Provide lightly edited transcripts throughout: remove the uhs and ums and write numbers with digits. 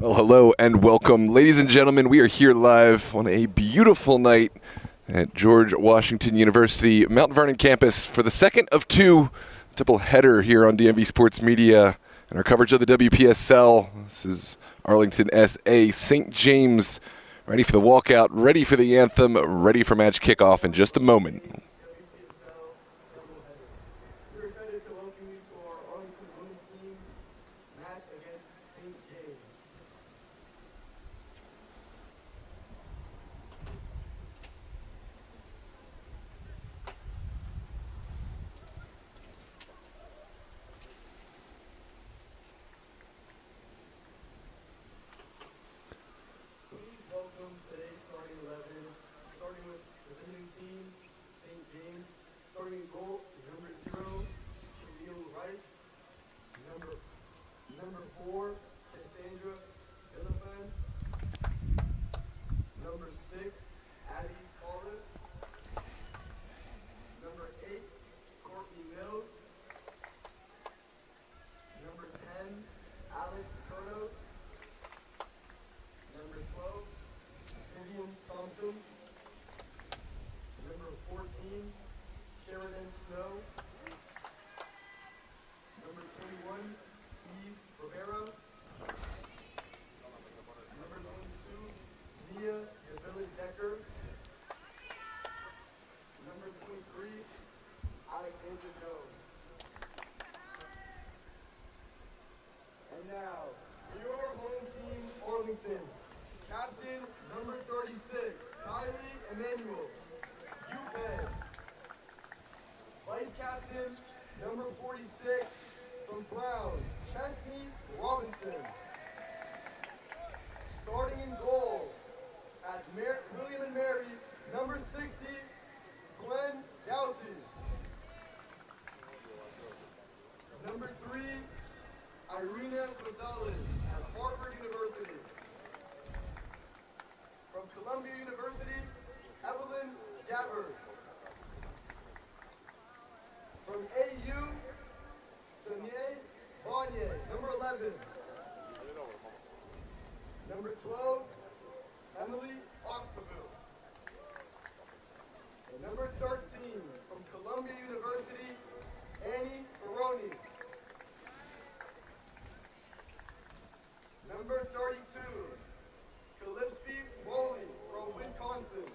Well, hello and welcome. Ladies and gentlemen, we are here live on a beautiful night at George Washington University, Mount Vernon campus for the second of two double header here on DMV Sports Media and our coverage of the WPSL. This is Arlington, SA, St. James, ready for the walkout, ready for the anthem, ready for match kickoff in just a moment. Captain number 36, Kylie Emmanuel, UPenn. Vice Captain number 46, from Brown, Chesney Robinson. Starting in goal at William and Mary, number 60, Glenn Gouty. Number 3, Irina Gonzalez at Harvard University. From Columbia University, Evelyn Jabbers. From AU, Sonia Bonnier, number 11. Number 12, Emily Octaville. And number 13, from Columbia University, Annie Ferroni. Number 32, Calypsy Rowley from Wisconsin.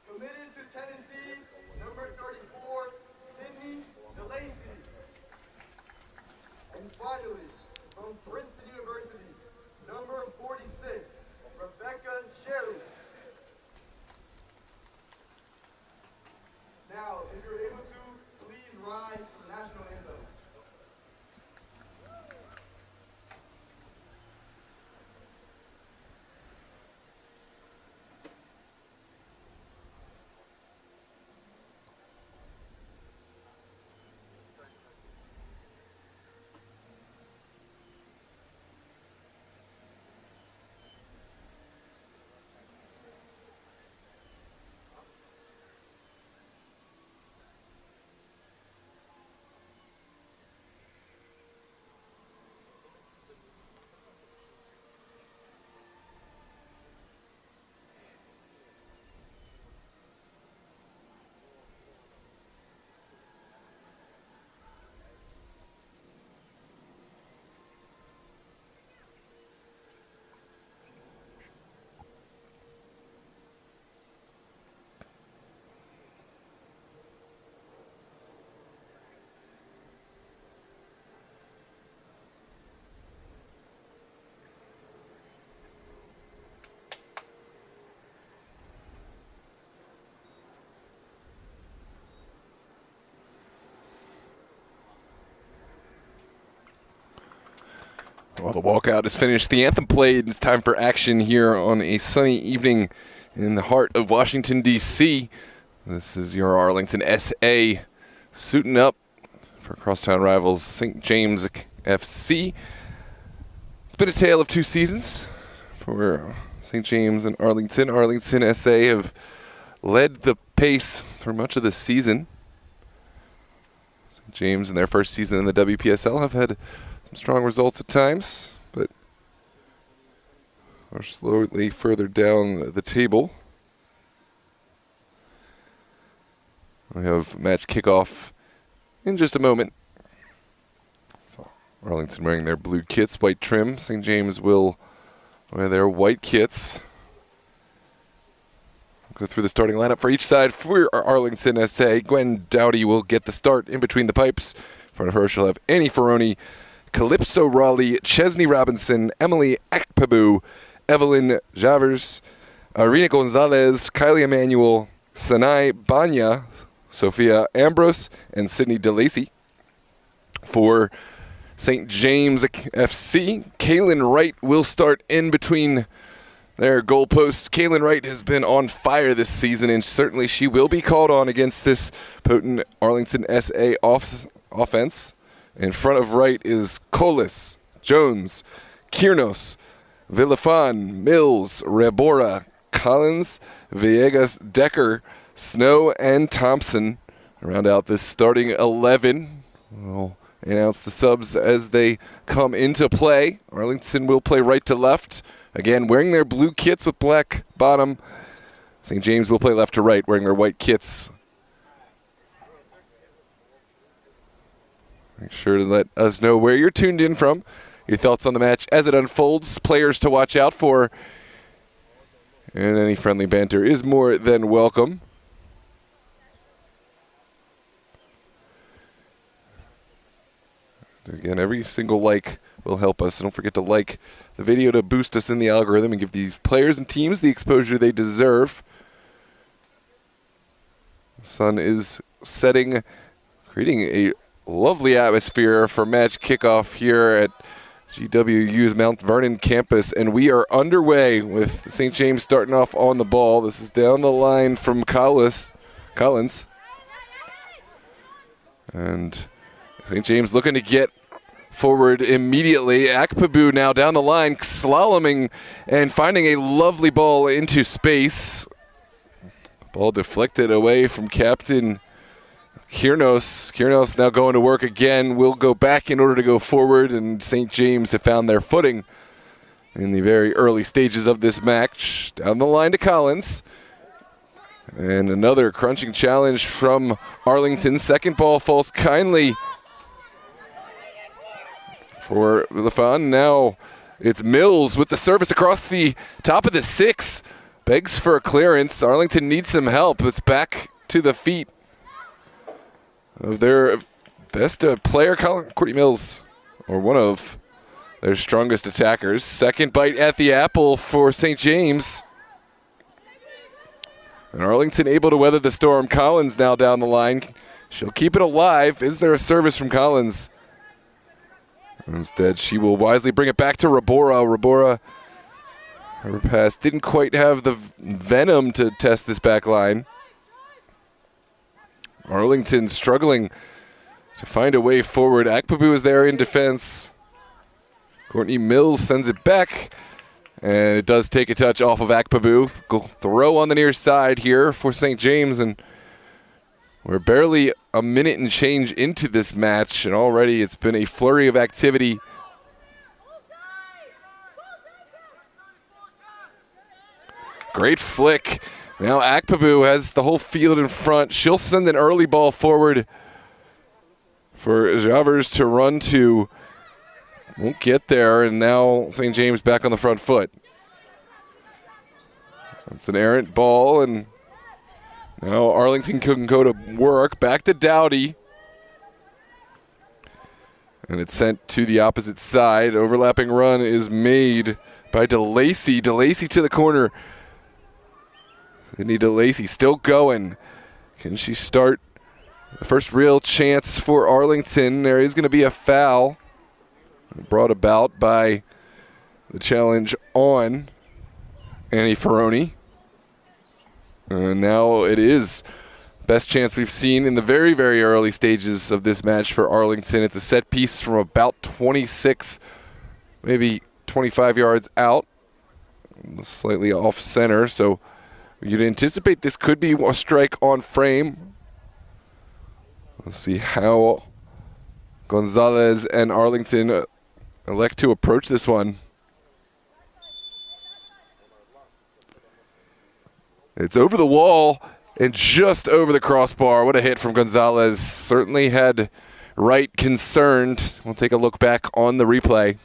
Committed to Tennessee, number 34, Sydney DeLacy. And finally, from Princeton University, number 46, Rebecca Sherry. Now, if you're able to, please rise for the national anthem. Well, the walkout is finished. The anthem played. It's time for action here on a sunny evening in the heart of Washington, D.C. This is your Arlington, SA, suiting up for crosstown rivals St. James FC. It's been a tale of two seasons for St. James and Arlington. Arlington, SA have led the pace for much of the season. St. James, in their first season in the WPSL, have had Some strong results at times, but are slowly further down the table. We have match kickoff in just a moment. Arlington wearing their blue kits, white trim. St. James will wear their white kits. Go through the starting lineup for each side for Arlington SA. Gwen Dowdy will get the start in between the pipes. In front of her, she'll have Annie Ferroni, Calypso Raleigh, Chesney Robinson, Emily Akpabu, Evelyn Javers, Irina Gonzalez, Kylie Emanuel, Sanai Banya, Sophia Ambrose, and Sydney DeLacy. For St. James FC, Kaylin Wright will start in between their goalposts. Kaylin Wright has been on fire this season, and certainly she will be called on against this potent Arlington SA offense. In front of Wright is Colas, Jones, Kiernos, Villafan, Mills, Rebora, Collins, Villegas, Decker, Snow, and Thompson. Round out this starting 11. We'll announce the subs as they come into play. Arlington will play right to left. Again, wearing their blue kits with black bottom. St. James will play left to right, wearing their white kits. Make sure to let us know where you're tuned in from. Your thoughts on the match as it unfolds. Players to watch out for. And any friendly banter is more than welcome. Again, every single like will help us. Don't forget to like the video to boost us in the algorithm and give these players and teams the exposure they deserve. The sun is setting, creating a lovely atmosphere for match kickoff here at GWU's Mount Vernon campus, and we are underway with St. James starting off on the ball. This is down the line from Collins. And St. James looking to get forward immediately. Akpabu now down the line, slaloming and finding a lovely ball into space. Ball deflected away from Captain Kiernos. Kiernos now going to work again. Will go back in order to go forward, and St. James have found their footing in the very early stages of this match. Down the line to Collins. And another crunching challenge from Arlington. Second ball falls kindly for Lafon. Now it's Mills with the service across the top of the 6. Begs for a clearance. Arlington needs some help. It's back to the feet of their best player, Courtney Mills, or one of their strongest attackers. Second bite at the apple for St. James. And Arlington able to weather the storm. Collins now down the line. She'll keep it alive. Is there a service from Collins? Instead, she will wisely bring it back to Rebora. Rebora, her pass didn't quite have the venom to test this back line. Arlington struggling to find a way forward. Akpabu is there in defense. Courtney Mills sends it back. And it does take a touch off of Akpabu. Go throw on the near side here for St. James. And we're barely a minute and change into this match, and already it's been a flurry of activity. Great flick. Now Akpabu has the whole field in front. She'll send an early ball forward for Javers to run to. Won't get there, and now St. James back on the front foot. It's an errant ball, and now Arlington can go to work. Back to Dowdy. And it's sent to the opposite side. Overlapping run is made by DeLacy. DeLacy to the corner. Sydney DeLacy still going. Can she start the first real chance for Arlington? There is going to be a foul brought about by the challenge on Annie Ferroni. And now it is best chance we've seen in the very, very early stages of this match for Arlington. It's a set piece from about 26, maybe 25 yards out, slightly off center. So you'd anticipate this could be a strike on frame. Let's see how Gonzalez and Arlington elect to approach this one. It's over the wall and just over the crossbar. What a hit from Gonzalez. Certainly had Wright concerned. We'll take a look back on the replay.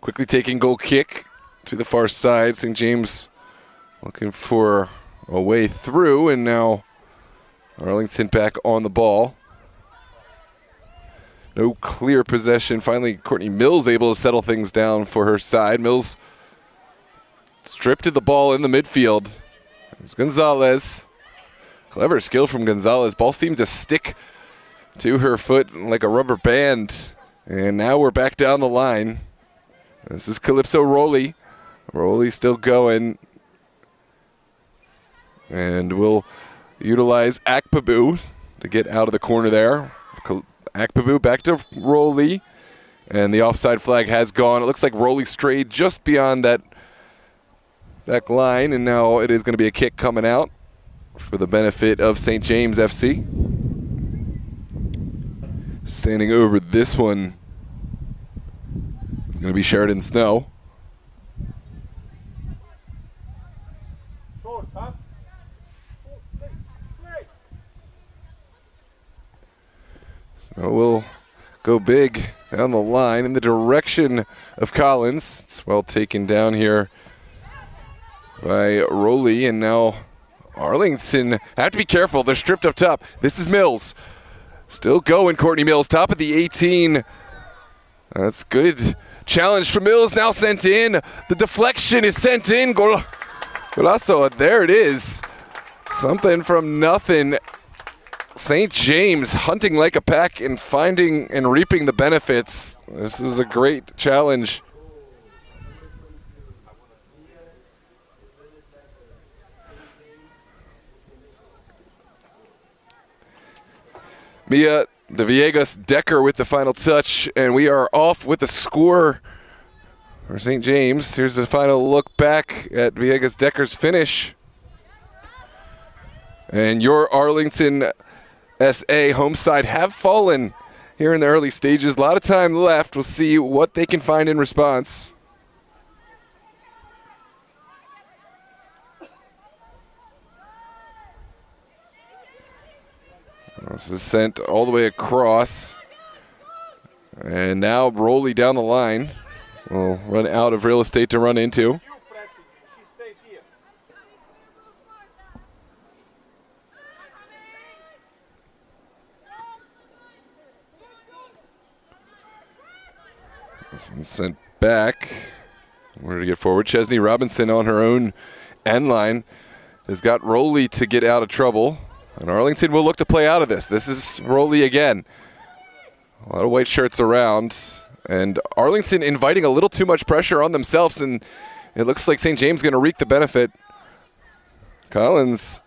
Quickly taking goal kick to the far side. St. James looking for a way through, and now Arlington back on the ball. No clear possession. Finally, Courtney Mills able to settle things down for her side. Mills stripped to the ball in the midfield. There's Gonzalez. Clever skill from Gonzalez. Ball seemed to stick to her foot like a rubber band. And now we're back down the line. This is Calypso Rowley. Rowley still going. And we'll utilize Akpabu to get out of the corner there. Akpabu back to Rowley. And the offside flag has gone. It looks like Rowley strayed just beyond that back line. And now it is going to be a kick coming out for the benefit of St. James FC. Standing over this one is going to be Sheridan Snow. So we'll go big down the line in the direction of Collins. It's well taken down here by Rowley, and now Arlington have to be careful. They're stripped up top. This is Mills. Still going, Courtney Mills, top of the 18. That's good. Challenge from Mills, now sent in. The deflection is sent in. Golazo, there it is. Something from nothing. St. James hunting like a pack and finding and reaping the benefits. This is a great challenge. Mia de Villegas Decker with the final touch, and we are off with the score for St. James. Here's the final look back at Villegas Decker's finish. And your Arlington SA home side have fallen here in the early stages. A lot of time left. We'll see what they can find in response. This is sent all the way across. And now Rowley down the line. Will run out of real estate to run into. This one's sent back. Where to get forward? Chesney Robinson on her own end line has got Rowley to get out of trouble. And Arlington will look to play out of this. This is Rowley again. A lot of white shirts around. And Arlington inviting a little too much pressure on themselves. And it looks like St. James going to reap the benefit. Collins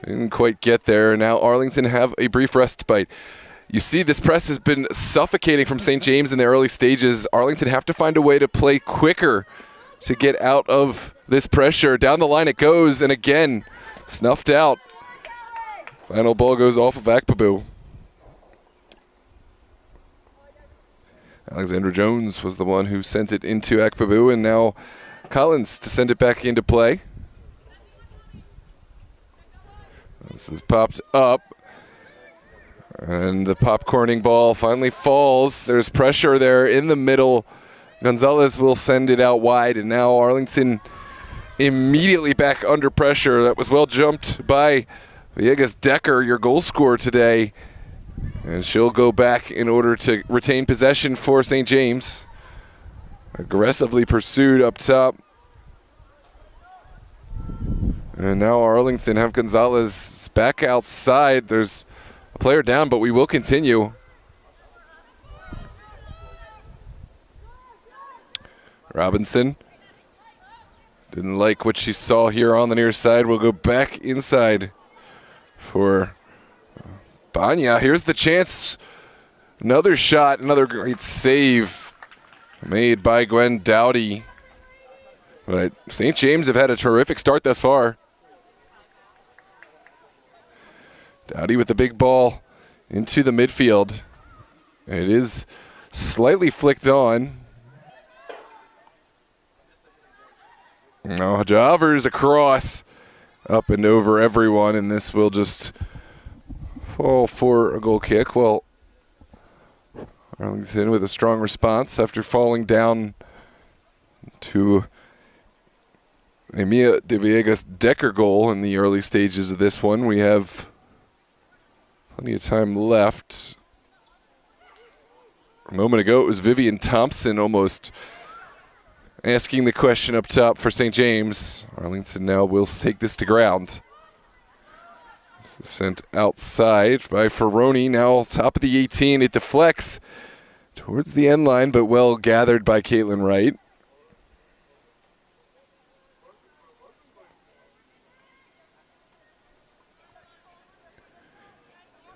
didn't quite get there. Now Arlington have a brief respite. You see this press has been suffocating from St. James in the early stages. Arlington have to find a way to play quicker to get out of this pressure. Down the line it goes, and again, snuffed out. Final ball goes off of Akpabu. Alexandra Jones was the one who sent it into Akpabu, and now Collins to send it back into play. This is popped up. And the popcorning ball finally falls. There's pressure there in the middle. Gonzalez will send it out wide, and now Arlington immediately back under pressure. That was well jumped by Villegas Decker, your goal scorer today. And she'll go back in order to retain possession for St. James. Aggressively pursued up top. And now Arlington have Gonzalez back outside. There's a player down, but we will continue. Robinson didn't like what she saw here on the near side. We'll go back inside for Banya. Here's the chance. Another shot, another great save made by Gwen Dowdy. But St. James have had a terrific start thus far. Dowdy with the big ball into the midfield. It is slightly flicked on. Now Javers across, up and over everyone, and this will just fall for a goal kick. Well, Arlington with a strong response after falling down to a Mia de Villegas Decker goal in the early stages of this one. We have plenty of time left. A moment ago, it was Vivian Thompson almost asking the question up top for St. James. Arlington now will take this to ground. This is sent outside by Ferroni. Now top of the 18. It deflects towards the end line, but well gathered by Caitlin Wright.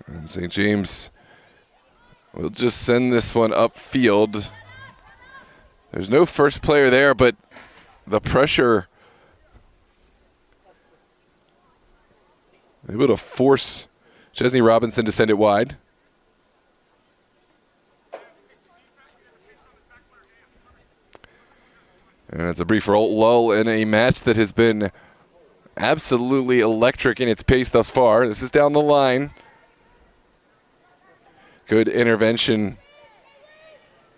And St. James will just send this one upfield. There's no first player there, but the pressure able to force Chesney Robinson to send it wide. And it's a brief lull in a match that has been absolutely electric in its pace thus far. This is down the line. Good intervention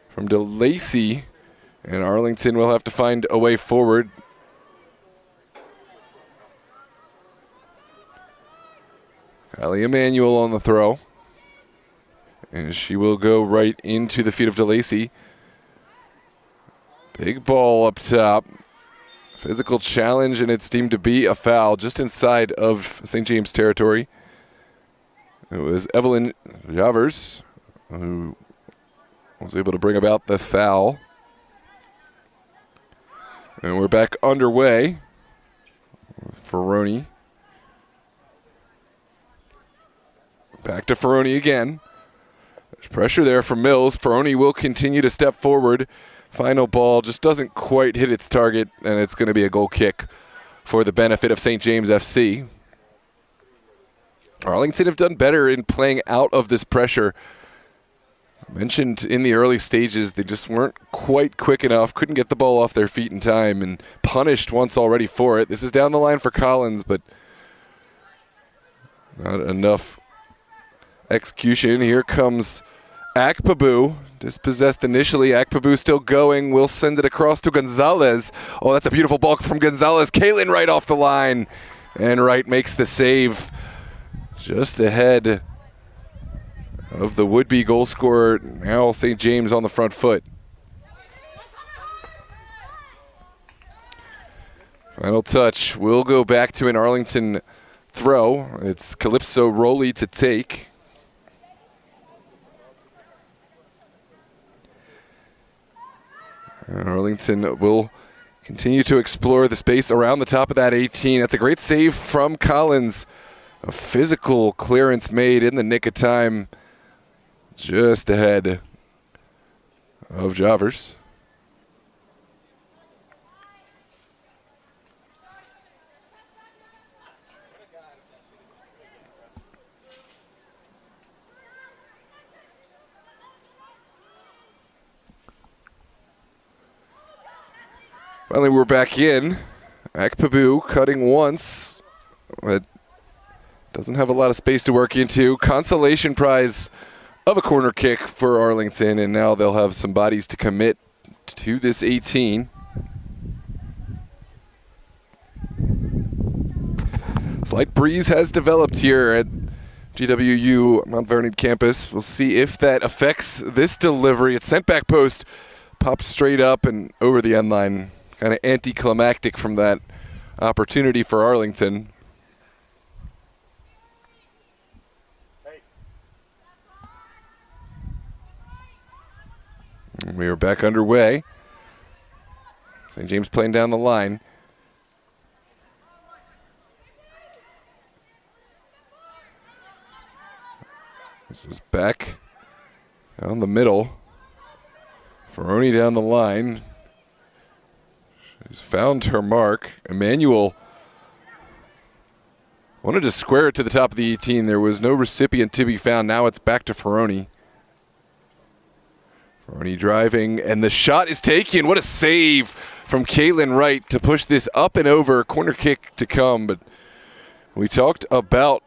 from DeLacy. And Arlington will have to find a way forward. Kylie Emanuel on the throw. And she will go right into the feet of DeLacy. Big ball up top. Physical challenge, and it's deemed to be a foul just inside of St. James territory. It was Evelyn Javers who was able to bring about the foul. And we're back underway. Ferroni. Back to Ferroni again. There's pressure there from Mills. Ferroni will continue to step forward. Final ball just doesn't quite hit its target, and it's going to be a goal kick for the benefit of St. James FC. Arlington have done better in playing out of this pressure. I mentioned in the early stages they just weren't quite quick enough, couldn't get the ball off their feet in time, and punished once already for it. This is down the line for Collins, but not enough execution. Here comes Akpabu, dispossessed initially. Akpabu still going. We'll send it across to Gonzalez. Oh, that's a beautiful ball from Gonzalez. Caitlin Wright off the line, and Wright makes the save just ahead of the would-be goal scorer. Now St. James on the front foot. Final touch will go back to an Arlington throw. It's Calypso Rowley to take. Arlington will continue to explore the space around the top of that 18. That's a great save from Collins. A physical clearance made in the nick of time, just ahead of Javers. Finally, we're back in. Akpabu cutting once, but doesn't have a lot of space to work into. Consolation prize of a corner kick for Arlington, and now they'll have some bodies to commit to this 18. Slight breeze has developed here at GWU Mount Vernon campus. We'll see if that affects this delivery. It's sent back post, popped straight up and over the end line. Kind of anticlimactic from that opportunity for Arlington. And we are back underway. St. James playing down the line. This is back down the middle. Ferroni down the line. She's found her mark. Emanuel Wanted to square it to the top of the 18. There was no recipient to be found. Now it's back to Ferroni. Ferroni driving, and the shot is taken. What a save from Caitlin Wright to push this up and over. Corner kick to come, but we talked about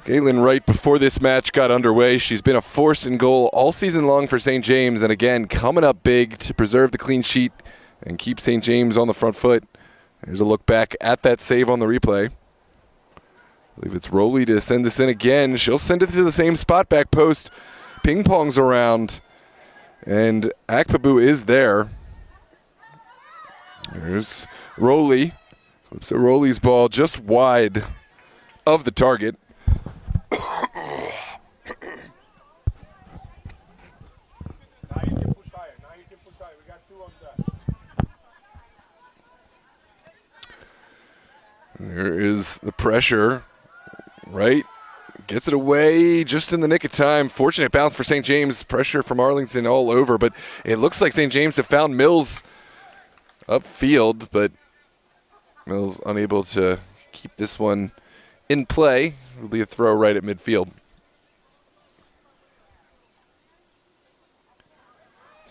Caitlin Wright before this match got underway. She's been a force in goal all season long for St. James, and again, coming up big to preserve the clean sheet and keep St. James on the front foot. Here's a look back at that save on the replay. I believe it's Rowley to send this in again. She'll send it to the same spot, back post. Ping pongs around, and Akpabu is there. There's Rowley. Flips at Rowley's ball just wide of the target. There is the pressure. Right. Gets it away just in the nick of time. Fortunate bounce for St. James. Pressure from Arlington all over, but it looks like St. James have found Mills upfield, but Mills unable to keep this one in play. It'll be a throw right at midfield.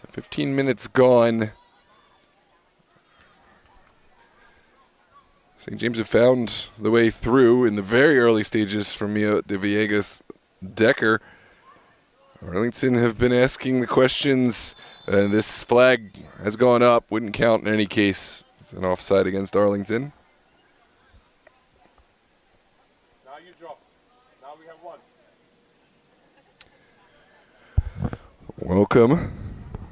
So 15 minutes gone. St. James have found the way through in the very early stages from Mia de Villegas Decker. Arlington have been asking the questions. This flag has gone up. Wouldn't count in any case. It's an offside against Arlington. Now you drop. Now we have one. Welcome,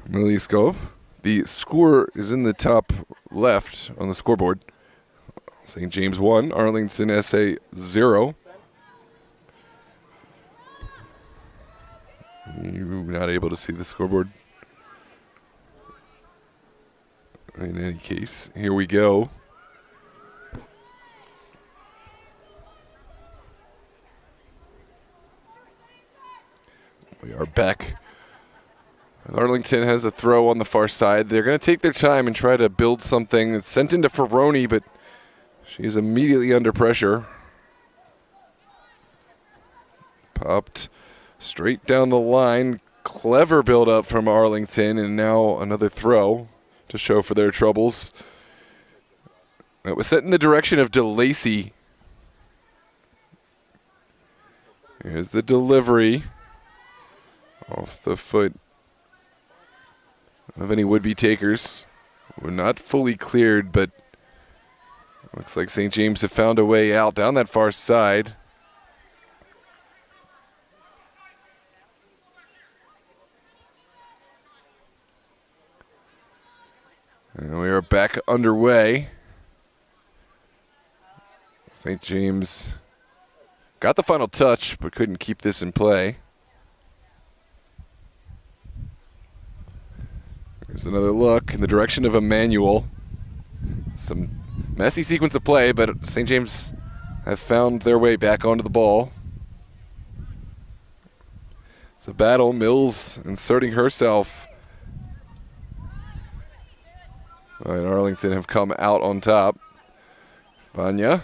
Miliskov. The score is in the top left on the scoreboard. St. James 1, Arlington SA 0. You're not able to see the scoreboard. In any case, here we go. We are back. Arlington has a throw on the far side. They're going to take their time and try to build something. It's sent into Ferroni, but she's immediately under pressure. Popped straight down the line. Clever build-up from Arlington, and now another throw to show for their troubles. It was set in the direction of DeLacy. Here's the delivery. Off the foot of any would-be takers. We're not fully cleared, but looks like St. James have found a way out down that far side. And we are back underway. St. James got the final touch, but couldn't keep this in play. There's another look in the direction of Emmanuel. Some messy sequence of play, but St. James have found their way back onto the ball. It's a battle. Mills inserting herself. All right, Arlington have come out on top. Vanya.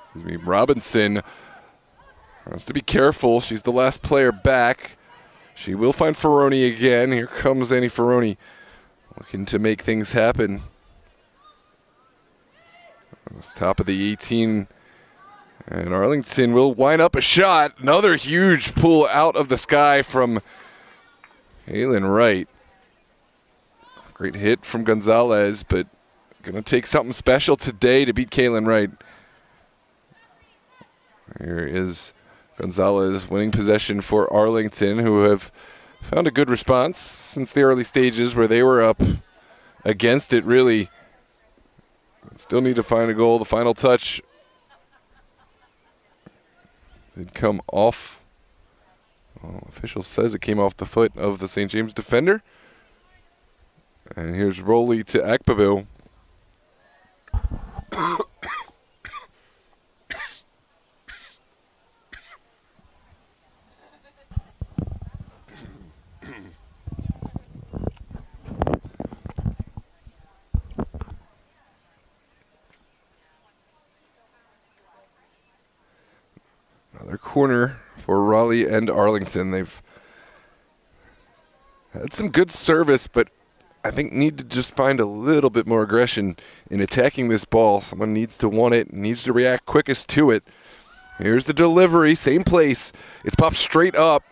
Excuse me, Robinson has to be careful. She's the last player back. She will find Ferroni again. Here comes Annie Ferroni looking to make things happen. It's top of the 18. And Arlington will line up a shot. Another huge pull out of the sky from Kaylin Wright. Great hit from Gonzalez, but going to take something special today to beat Kaylin Wright. Here is Gonzalez winning possession for Arlington, who have found a good response since the early stages where they were up against it, really. Still need to find a goal. The final touch did come off. Well, official says it came off the foot of the St. James defender. And here's Rowley to Akpabu. corner for Raleigh and Arlington. They've had some good service, but I think need to just find a little bit more aggression in attacking this ball. Someone needs to want it, needs to react quickest to it. Here's the delivery, same place. It's popped straight up.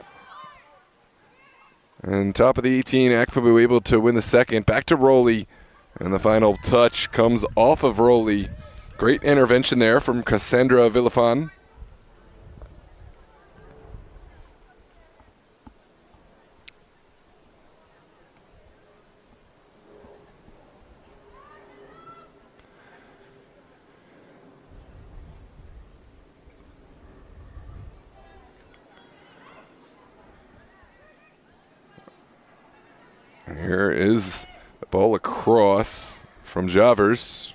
And top of the 18, Akpabu able to win the second. Back to Rowley. And the final touch comes off of Rowley. Great intervention there from Cassandra Villafan. Here is the ball across from Javers.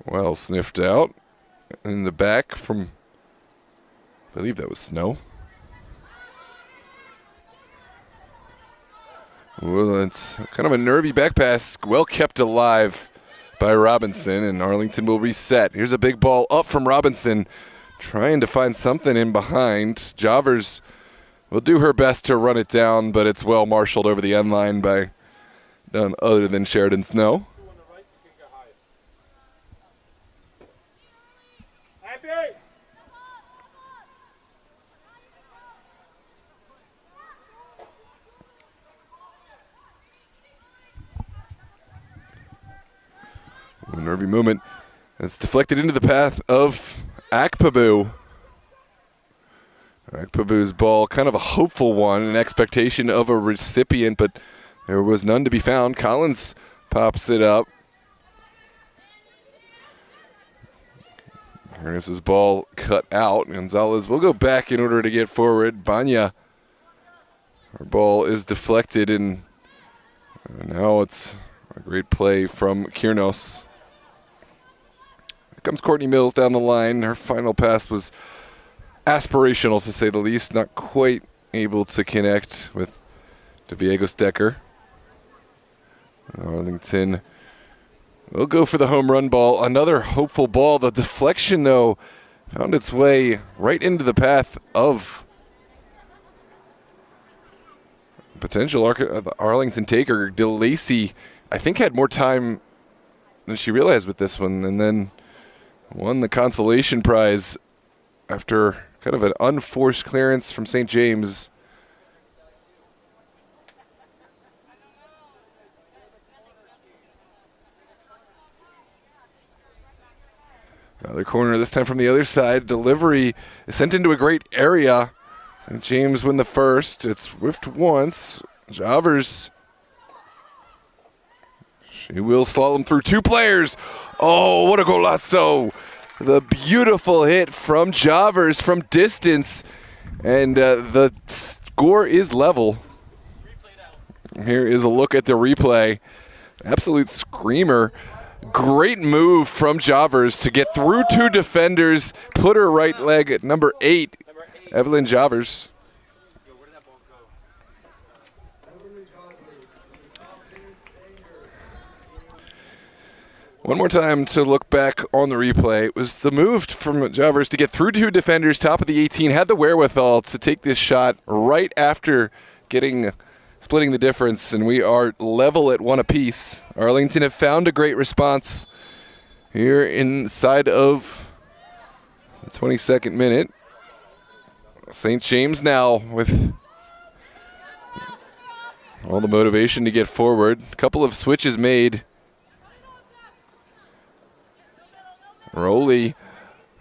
Well sniffed out. In the back from, I believe that was Snow. Well, it's kind of a nervy back pass, well kept alive by Robinson, and Arlington will reset. Here's a big ball up from Robinson, trying to find something in behind. Javers will do her best to run it down, but it's well marshaled over the end line by none other than Sheridan Snow. A nervy movement. It's deflected into the path of Akpabu. Akpabu's ball, kind of a hopeful one, an expectation of a recipient, but there was none to be found. Collins pops it up. Ernest's ball cut out. Gonzalez will go back in order to get forward. Banya, her ball is deflected, and now it's a great play from Kiernos. Here comes Courtney Mills down the line. Her final pass was aspirational, to say the least. Not quite able to connect with DeViego Stecker. Arlington will go for the home run ball. Another hopeful ball. The deflection, though, found its way right into the path of potential Arlington taker. DeLacy, I think, had more time than she realized with this one, and then won the consolation prize after kind of an unforced clearance from St. James. Another corner, this time from the other side. Delivery is sent into a great area. St. James win the first. It's whiffed once. Javers. She will slalom through two players. Oh, what a golazo. The beautiful hit from Javers from distance. And the score is level. Here is a look at the replay. Absolute screamer. Great move from Javers to get through two defenders, put her right leg at number 8, Evelyn Javers. One more time to look back on the replay. It was the move from Javers to get through two defenders, top of the 18, had the wherewithal to take this shot right after splitting the difference, and we are level at one apiece. Arlington have found a great response here inside of the 22nd minute. St. James now with all the motivation to get forward. A couple of switches made. Rowley,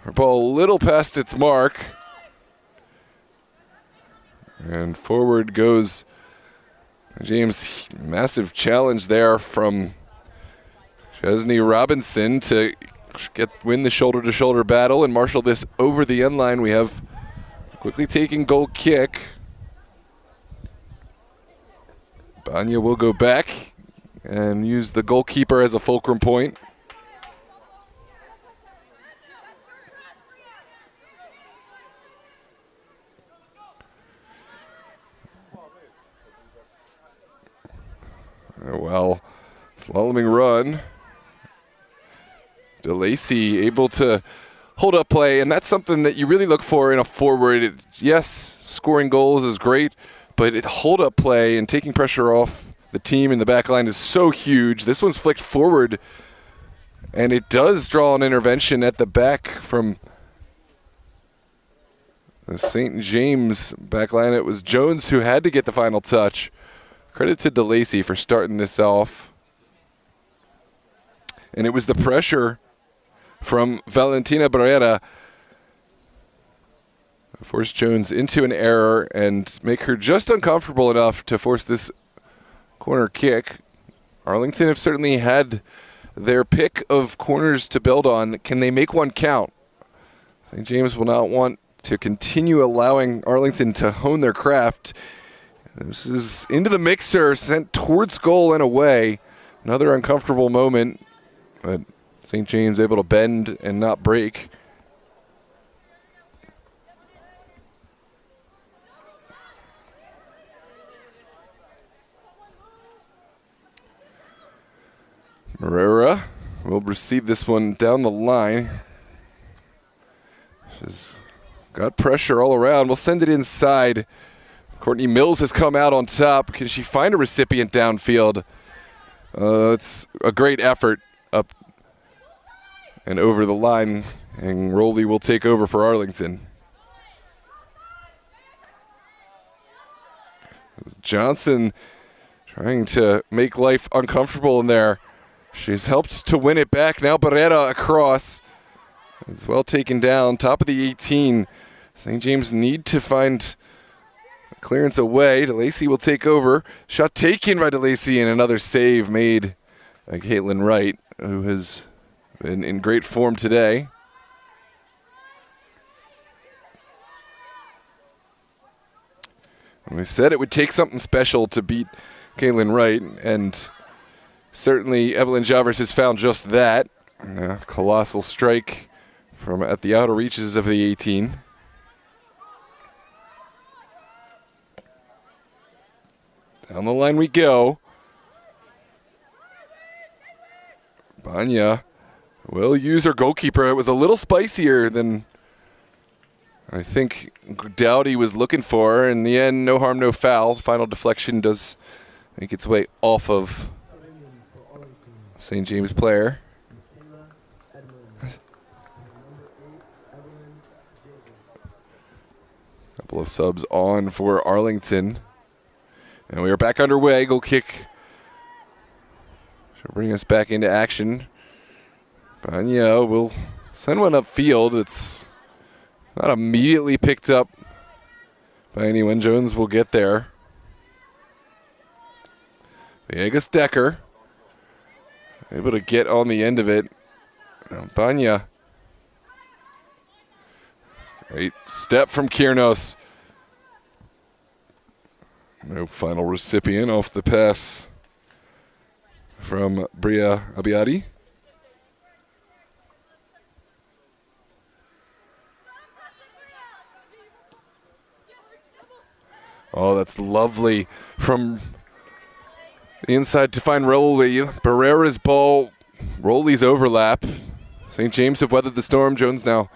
her ball a little past its mark. And forward goes James. Massive challenge there from Chesney Robinson to win the shoulder-to-shoulder battle and marshal this over the end line. We have quickly taken goal kick. Banya will go back and use the goalkeeper as a fulcrum point. Well, slaloming run. DeLacy able to hold-up play, and that's something that you really look for in a forward. Yes, scoring goals is great, but hold-up play and taking pressure off the team in the back line is so huge. This one's flicked forward, and it does draw an intervention at the back from the St. James back line. It was Jones who had to get the final touch. Credit to DeLacy for starting this off. And it was the pressure from Valentina Barrera force Jones into an error and make her just uncomfortable enough to force this corner kick. Arlington have certainly had their pick of corners to build on. Can they make one count? St. James will not want to continue allowing Arlington to hone their craft. This is into the mixer, sent towards goal and away. Another uncomfortable moment, but St. James able to bend and not break. Moreira will receive this one down the line. She's got pressure all around. We'll send it inside. Courtney Mills has come out on top. Can she find a recipient downfield? It's a great effort up and over the line, and Rowley will take over for Arlington. Johnson trying to make life uncomfortable in there. She's helped to win it back. Now Barrera across. It's well taken down. Top of the 18. St. James need to find clearance away. DeLacy will take over. Shot taken by DeLacy, and another save made by Caitlin Wright, who has been in great form today. And we said it would take something special to beat Caitlin Wright, and certainly Evelyn Javers has found just that. A colossal strike from at the outer reaches of the 18. Down the line we go. Banya will use her goalkeeper. It was a little spicier than I think Dowdy was looking for. In the end, no harm, no foul. Final deflection does make its way off of St. James player. Couple of subs on for Arlington. And we are back underway. Goal kick should bring us back into action. Banya will send one upfield. It's not immediately picked up by anyone. Jones will get there. Villegas Decker able to get on the end of it. Banya. Great step from Kiernos. No final recipient off the pass from Bria Abiadi. Oh, that's lovely from the inside to find Rowley. Barrera's ball, Rowley's overlap. St. James have weathered the storm. Jones now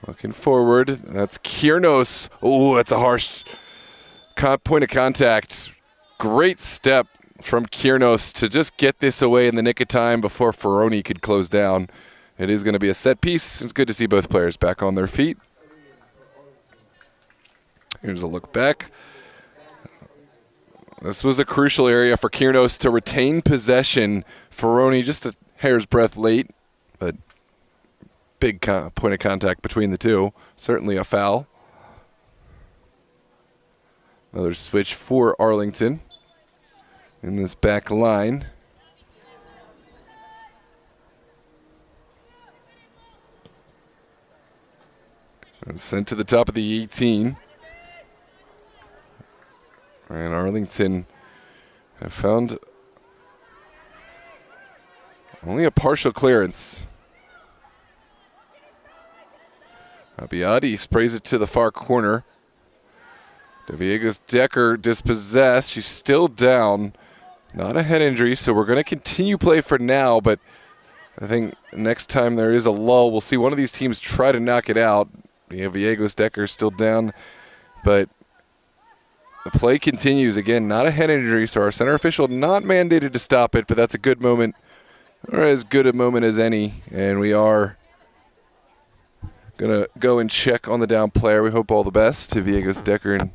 looking forward. That's Kiernos. Oh, that's a harsh point of contact. Great step from Kiernos to just get this away in the nick of time before Ferroni could close down. It is going to be a set piece. It's good to see both players back on their feet. Here's a look back. This was a crucial area for Kiernos to retain possession. Ferroni just a hair's breadth late, but big point of contact between the two. Certainly a foul. Another switch for Arlington in this back line. And sent to the top of the 18. And Arlington have found only a partial clearance. Abiadi sprays it to the far corner. Villegas Decker dispossessed. She's still down. Not a head injury, so we're going to continue play for now, but I think next time there is a lull, we'll see one of these teams try to knock it out. We have Viegos Decker still down, but the play continues. Again, not a head injury, so our center official not mandated to stop it, but that's a good moment, or as good a moment as any, and we are going to go and check on the down player. We hope all the best to Viegos Decker and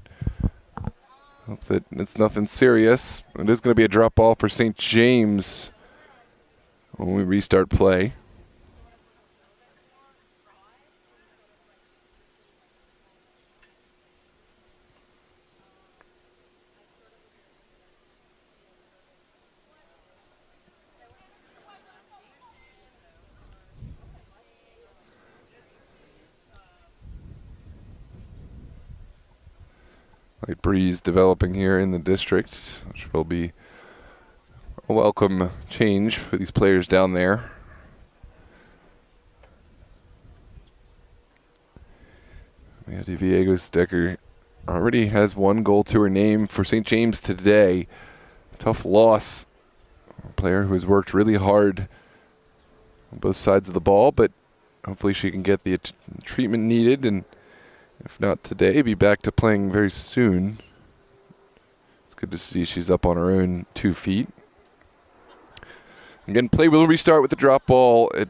hope that it's nothing serious. It is going to be a drop ball for St. James when we restart play. Light breeze developing here in the district, which will be a welcome change for these players down there. Viegos Decker already has 1 goal to her name for St. James today. Tough loss. A player who has worked really hard on both sides of the ball, but hopefully she can get the treatment needed, and if not today, be back to playing very soon. It's good to see she's up on her own 2 feet. Again, play will restart with the drop ball. It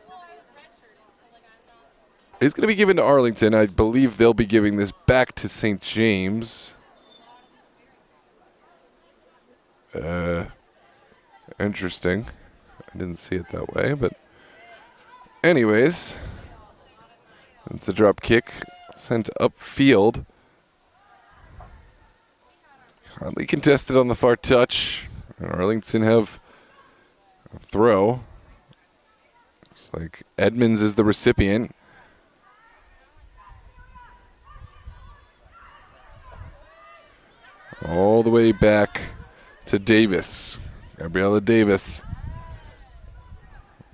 is going to be given to Arlington. I believe they'll be giving this back to St. James. Interesting. I didn't see it that way, but anyways, it's a drop kick sent upfield. Hardly contested on the far touch. Arlington have a throw. Looks like Edmonds is the recipient. All the way back to Davis. Gabriella Davis.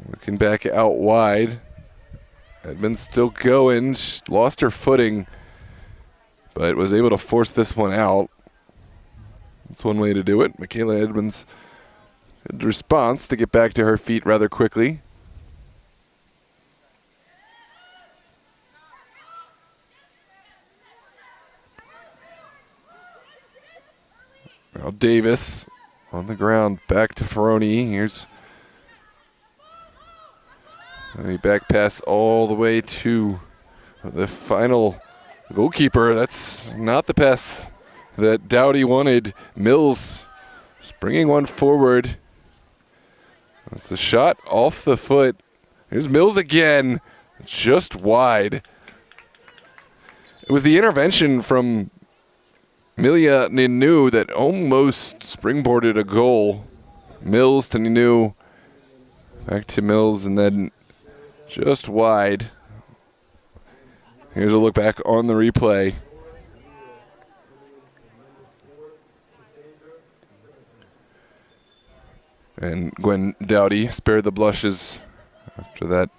Looking back out wide. Edmonds still going. She lost her footing, but was able to force this one out. That's one way to do it. Michaela Edmonds, good response to get back to her feet rather quickly. Now Davis on the ground, back to Ferroni. Here's a back pass all the way to the final goalkeeper. That's not the pass that Dowdy wanted. Mills bringing one forward. That's the shot off the foot. Here's Mills again, just wide. It was the intervention from Milia Ninu that almost springboarded a goal. Mills to Ninu, back to Mills, and then just wide. Here's a look back on the replay. And Gwen Dowdy spared the blushes after that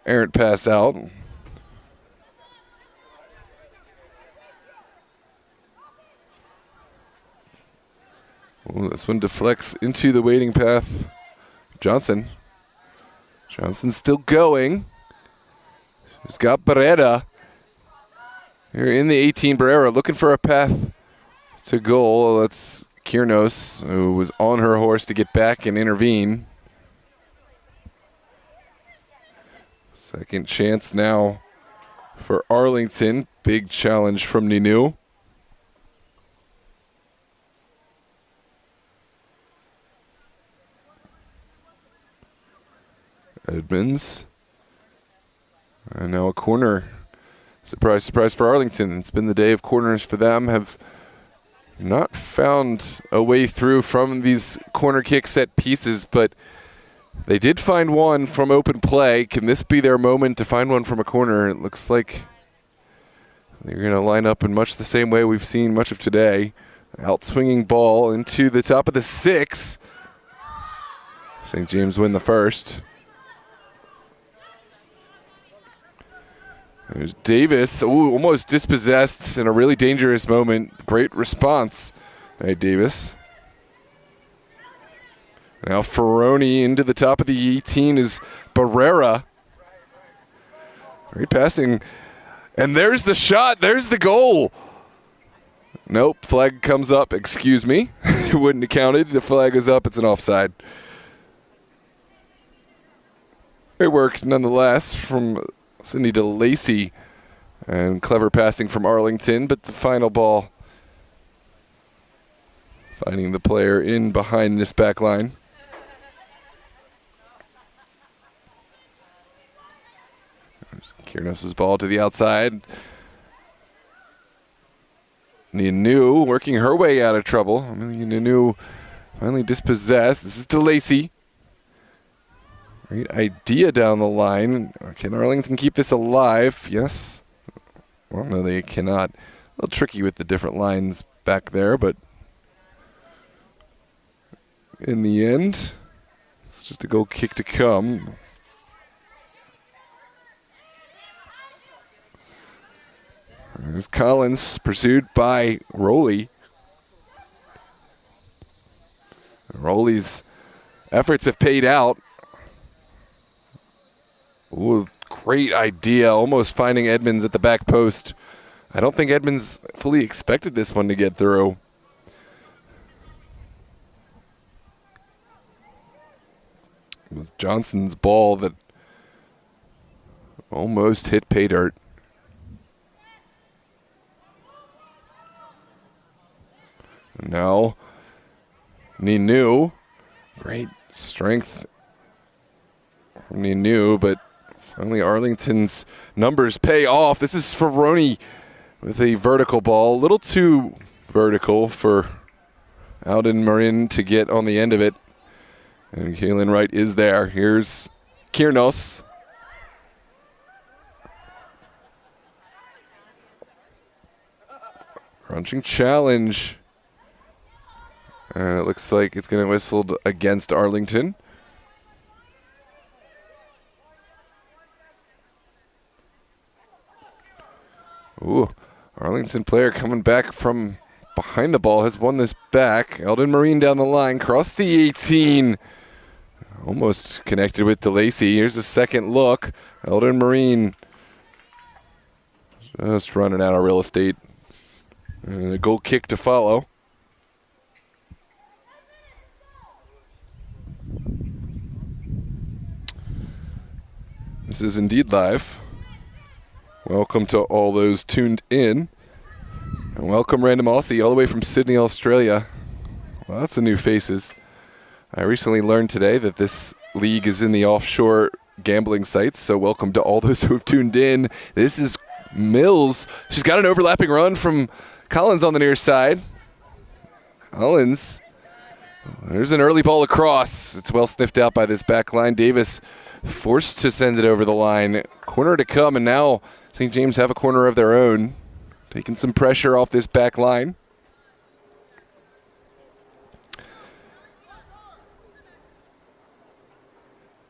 errant pass out. Ooh, this one deflects into the waiting path. Johnson. Johnson's still going. He's got Barrera. Here in the 18, Barrera looking for a path to goal. That's Kiernos, who was on her horse to get back and intervene. Second chance now for Arlington. Big challenge from Ninu. Edmonds. And now a corner. Surprise, surprise for Arlington. It's been the day of corners for them. Have not found a way through from these corner kick set pieces, but they did find one from open play. Can this be their moment to find one from a corner? It looks like they're going to line up in much the same way we've seen much of today. Out-swinging ball into the top of the 6. St. James win the first. There's Davis. Ooh, almost dispossessed in a really dangerous moment. Great response by Davis. Now Ferroni into the top of the 18 is Barrera. Great passing. And there's the shot. There's the goal. Nope, flag comes up. Excuse me. It wouldn't have counted. The flag is up. It's an offside. Great work nonetheless from Cindy DeLacy. And clever passing from Arlington, but the final ball finding the player in behind this back line. Kiernos' ball to the outside. Ninu working her way out of trouble. Amelia Ninu finally dispossessed. This is DeLacy. Great idea down the line. Can Arlington keep this alive? Yes. Well, no, they cannot. A little tricky with the different lines back there, but in the end, it's just a goal kick to come. There's Collins, pursued by Rowley. Rowley's efforts have paid out. Ooh, great idea, almost finding Edmonds at the back post. I don't think Edmonds fully expected this one to get through. It was Johnson's ball that almost hit pay dirt. Now, Ninu, great strength from Ninu, but finally Arlington's numbers pay off. This is Ferroni with a vertical ball, a little too vertical for Alden Marin to get on the end of it. And Kaylin Wright is there. Here's Kiernos. Crunching challenge. And it looks like it's going to whistled against Arlington. Ooh, Arlington player coming back from behind the ball has won this back. Eldon Marine down the line, crossed the 18. Almost connected with DeLacy. Here's a second look. Eldon Marine just running out of real estate. And a goal kick to follow. This is indeed live. Welcome to all those tuned in. And welcome Random Aussie all the way from Sydney, Australia. Lots of new faces. I recently learned today that this league is in the offshore gambling sites, so welcome to all those who have tuned in. This is Mills. She's got an overlapping run from Collins on the near side. Collins. There's an early ball across. It's well sniffed out by this back line. Davis forced to send it over the line. Corner to come, and now St. James have a corner of their own. Taking some pressure off this back line.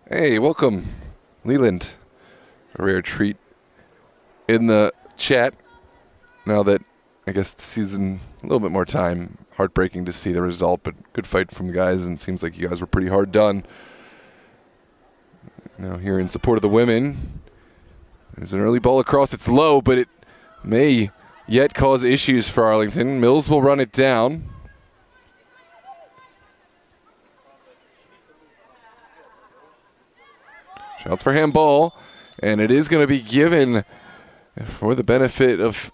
Hey, welcome, Leland. A rare treat in the chat. Now that, I guess, the season, a little bit more time. Heartbreaking to see the result, but good fight from the guys, and it seems like you guys were pretty hard done. Now here in support of the women. There's an early ball across. It's low, but it may yet cause issues for Arlington. Mills will run it down. Shouts for handball, and it is going to be given for the benefit of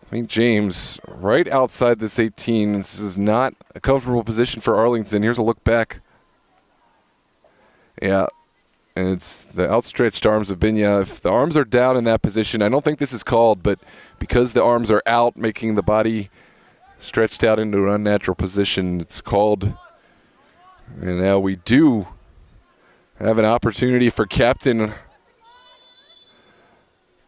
St. James right outside this 18. This is not a comfortable position for Arlington. Here's a look back. Yeah, and it's the outstretched arms of Binya. If the arms are down in that position, I don't think this is called, but because the arms are out, making the body stretched out into an unnatural position, it's called. And now we do have an opportunity for Captain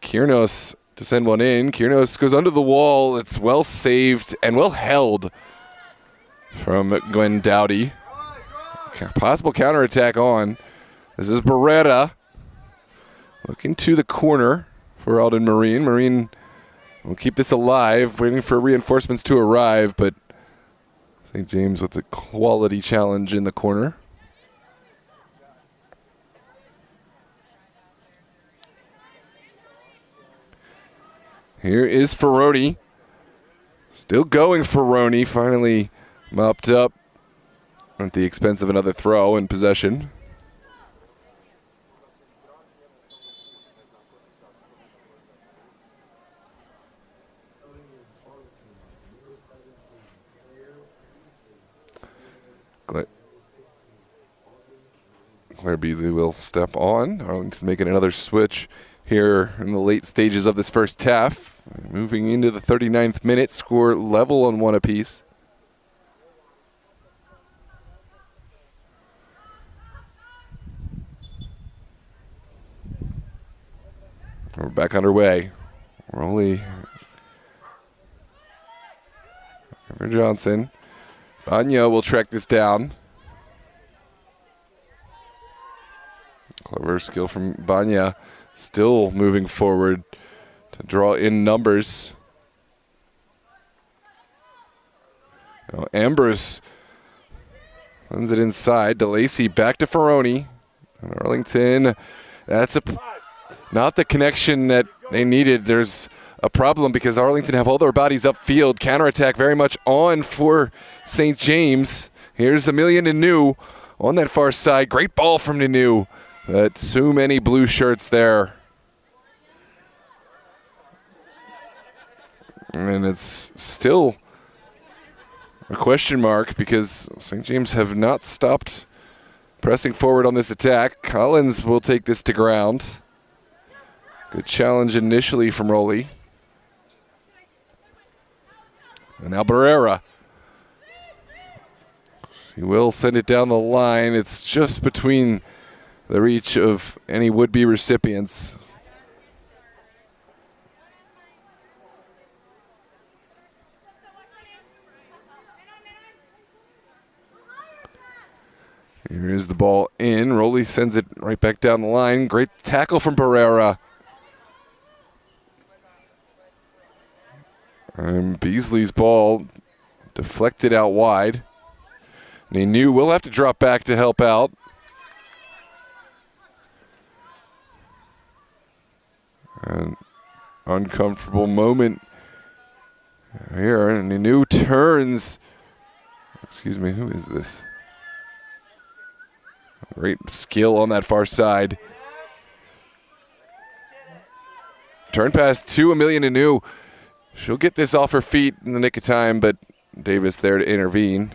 Kiernos to send one in. Kiernos goes under the wall. It's well saved and well held from Gwen Dowdy. Possible counterattack on. This is Beretta looking to the corner for Alden Marine. Marine will keep this alive, waiting for reinforcements to arrive, but St. James with the quality challenge in the corner. Here is Ferroni. Still going Ferroni, finally mopped up at the expense of another throw and possession. Claire Beasley will step on. Arlington making another switch here in the late stages of this first half. Moving into the 39th minute, score level on one apiece. We're back underway. Rolly Johnson. Banya will track this down. Clever skill from Banya. Still moving forward to draw in numbers. Now Ambrose sends it inside. DeLacy back to Ferroni. And Arlington, that's not the connection that they needed. There's a problem because Arlington have all their bodies upfield. Counterattack very much on for St. James. Here's Amelia Nanu on that far side. Great ball from Nanu. But too many blue shirts there. And it's still a question mark because St. James have not stopped pressing forward on this attack. Collins will take this to ground. Good challenge initially from Rowley. And now Barrera. She will send it down the line. It's just between the reach of any would-be recipients. Here is the ball in. Rowley sends it right back down the line. Great tackle from Barrera. And Beasley's ball deflected out wide. Nanu will have to drop back to help out. An uncomfortable moment here. Nanu turns. Excuse me, who is this? Great skill on that far side. Turn pass to Amelia Nanu. She'll get this off her feet in the nick of time, but Davis there to intervene.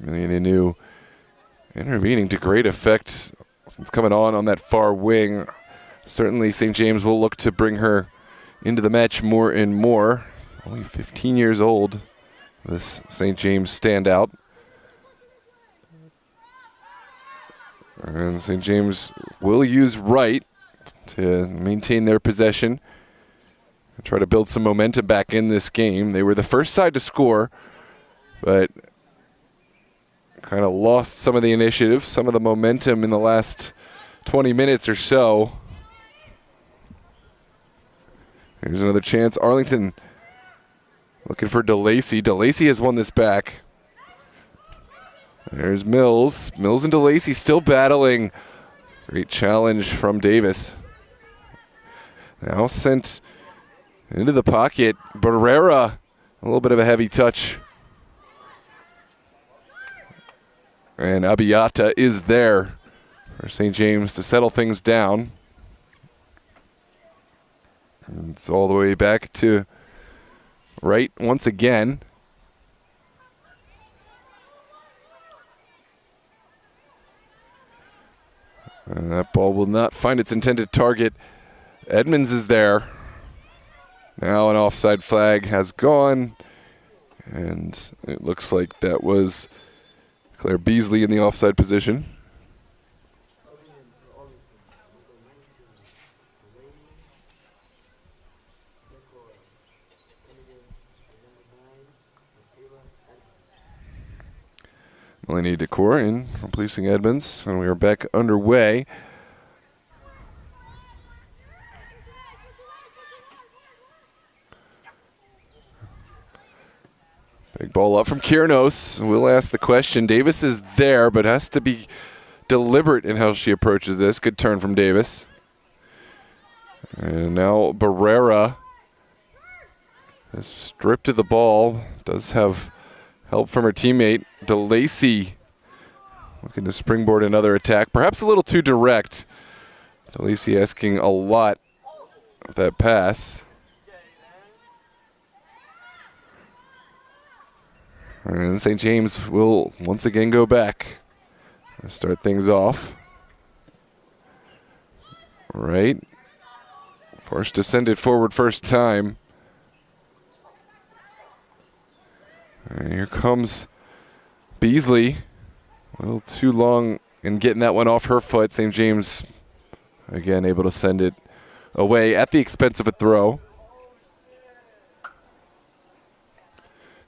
Amelia Nanu intervening to great effect since coming on that far wing. Certainly St. James will look to bring her into the match more and more. Only 15 years old, this St. James standout. And St. James will use right to maintain their possession and try to build some momentum back in this game. They were the first side to score, but kind of lost some of the initiative, some of the momentum in the last 20 minutes or so. Here's another chance. Arlington looking for DeLacy. DeLacy has won this back. There's Mills. Mills and DeLacy still battling. Great challenge from Davis. Now sent into the pocket. Barrera, a little bit of a heavy touch. And Abiata is there for St. James to settle things down. And it's all the way back to right once again. And that ball will not find its intended target. Edmonds is there. Now an offside flag has gone. And it looks like that was Claire Beasley in the offside position. Melanie Decor in replacing Edmonds, and we are back underway. Big ball up from Kiernos. We'll ask the question. Davis is there, but has to be deliberate in how she approaches this. Good turn from Davis. And now Barrera is stripped of the ball. Does have help from her teammate. DeLacy looking to springboard another attack. Perhaps a little too direct. DeLacy asking a lot of that pass. And St. James will once again go back. Start things off. Right. Forced to send it forward first time. And here comes Beasley. A little too long in getting that one off her foot. St. James, again, able to send it away at the expense of a throw.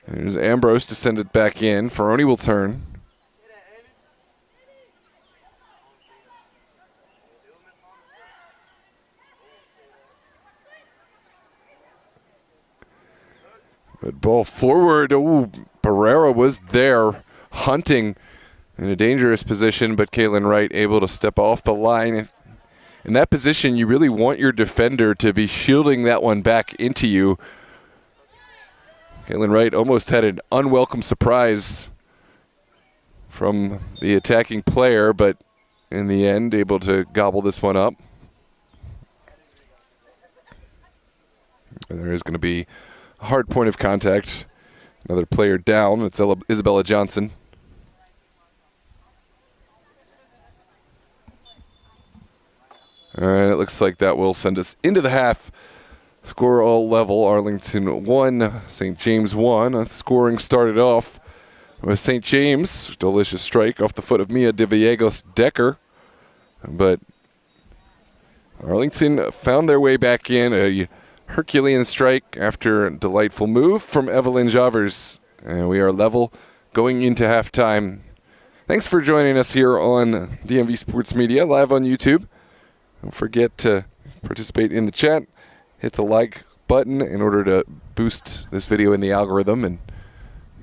And there's Ambrose to send it back in. Ferroni will turn. Good ball forward. Ooh, Barrera was there hunting in a dangerous position, but Caitlin Wright able to step off the line. In that position, you really want your defender to be shielding that one back into you. Caitlin Wright almost had an unwelcome surprise from the attacking player, but in the end, able to gobble this one up. And there is going to be a hard point of contact. Another player down. It's Isabella Johnson. All right, it looks like that will send us into the half. Score all level. Arlington 1, St. James 1. Scoring started off with St. James. Delicious strike off the foot of Mia de Villegas Decker. But Arlington found their way back in. A Herculean strike after a delightful move from Evelyn Javers. And we are level going into halftime. Thanks for joining us here on DMV Sports Media, live on YouTube. Don't forget to participate in the chat. Hit the like button in order to boost this video in the algorithm and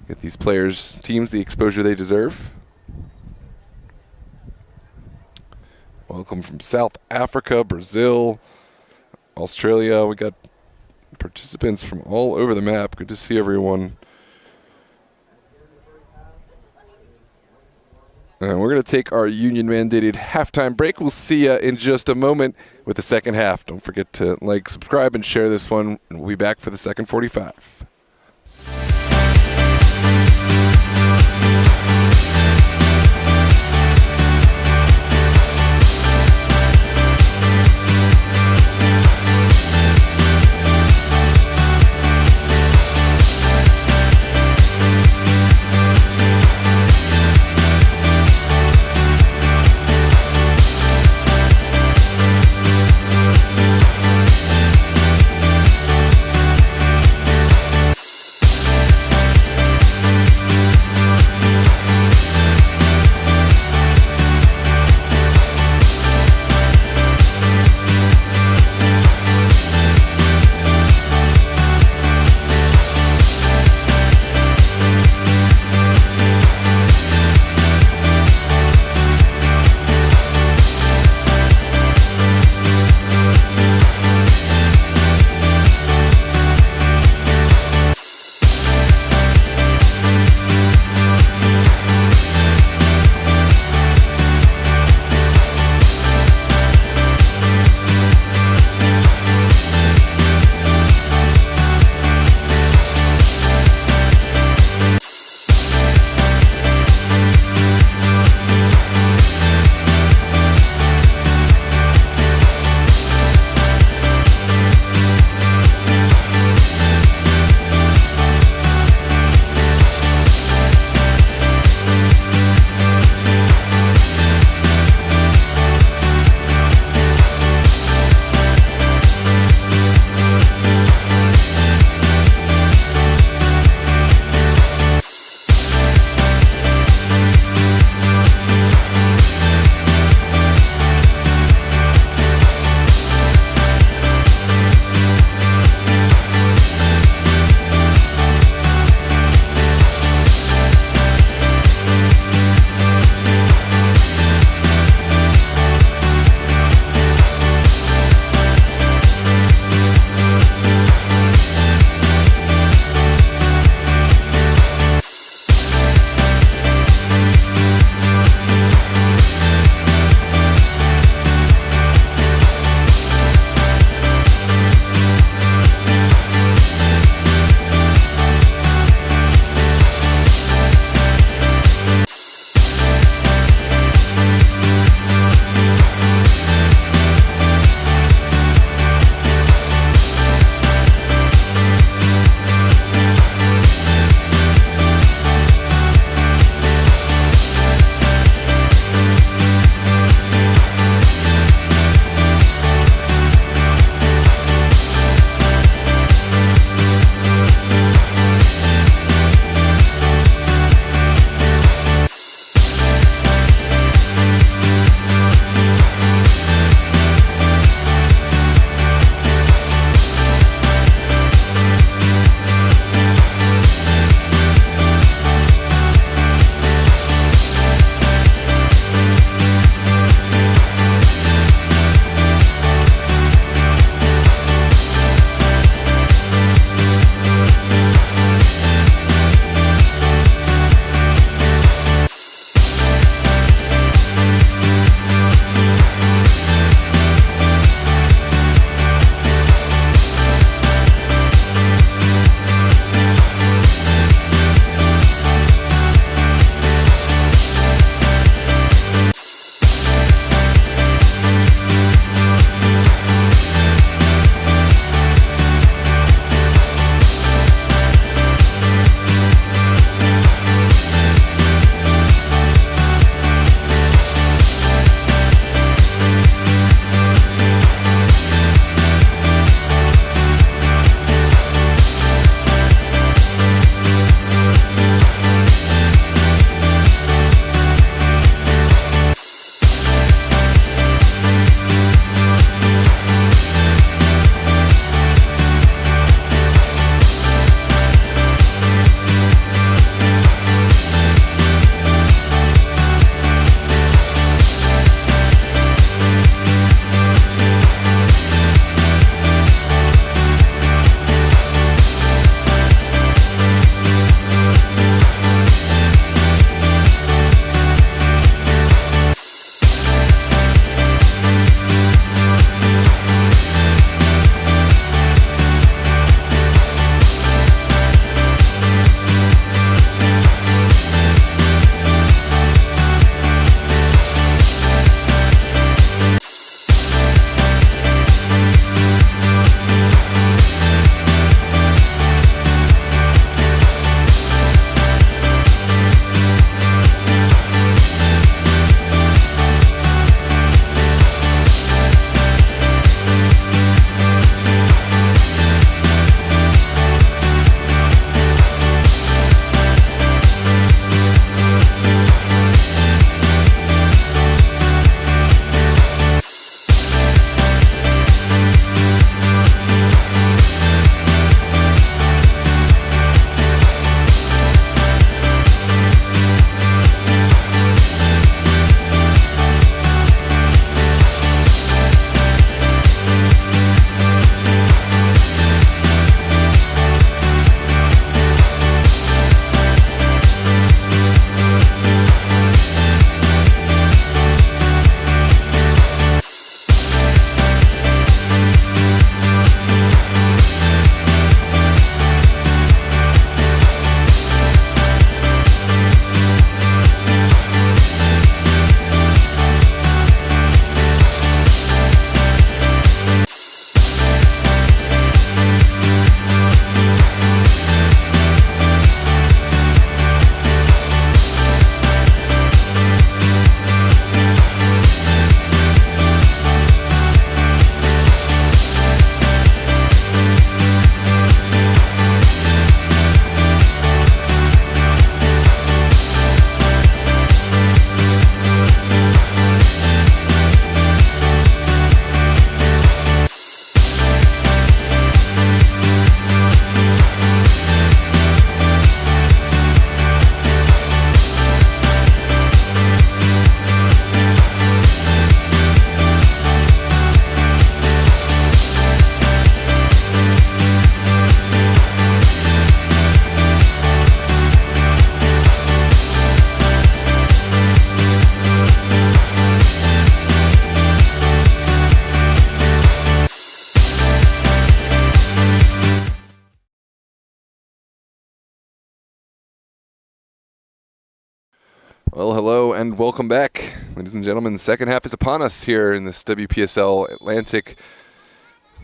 get these players, teams, the exposure they deserve. Welcome from South Africa, Brazil, Australia. We got participants from all over the map. Good to see everyone. And we're going to take our union-mandated halftime break. We'll see you in just a moment with the second half. Don't forget to like, subscribe, and share this one. And we'll be back for the second 45. Well, hello and welcome back, ladies and gentlemen. Second half is upon us here in this WPSL Atlantic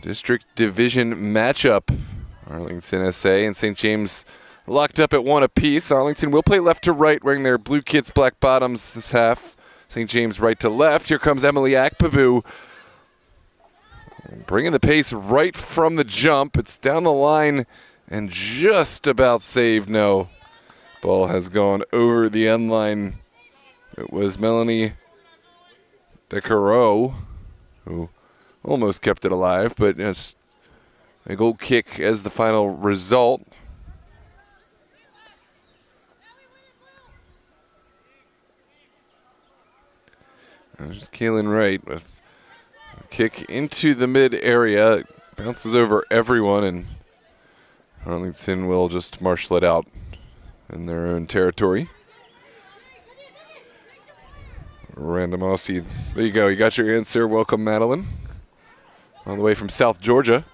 District Division matchup. Arlington SA and St. James locked up at 1 apiece. Arlington will play left to right, wearing their blue kits, black bottoms this half. St. James right to left. Here comes Emily Akpabu, bringing the pace right from the jump. It's down the line and just about saved. No. Ball has gone over the end line. It was Melanie DeCaro who almost kept it alive, but just a goal kick as the final result. And just Kaylin Wright with a kick into the mid area. It bounces over everyone, and Arlington will just marshal it out in their own territory. Random Aussie. There you go. You got your answer. Welcome, Madeline. All the way from South Georgia.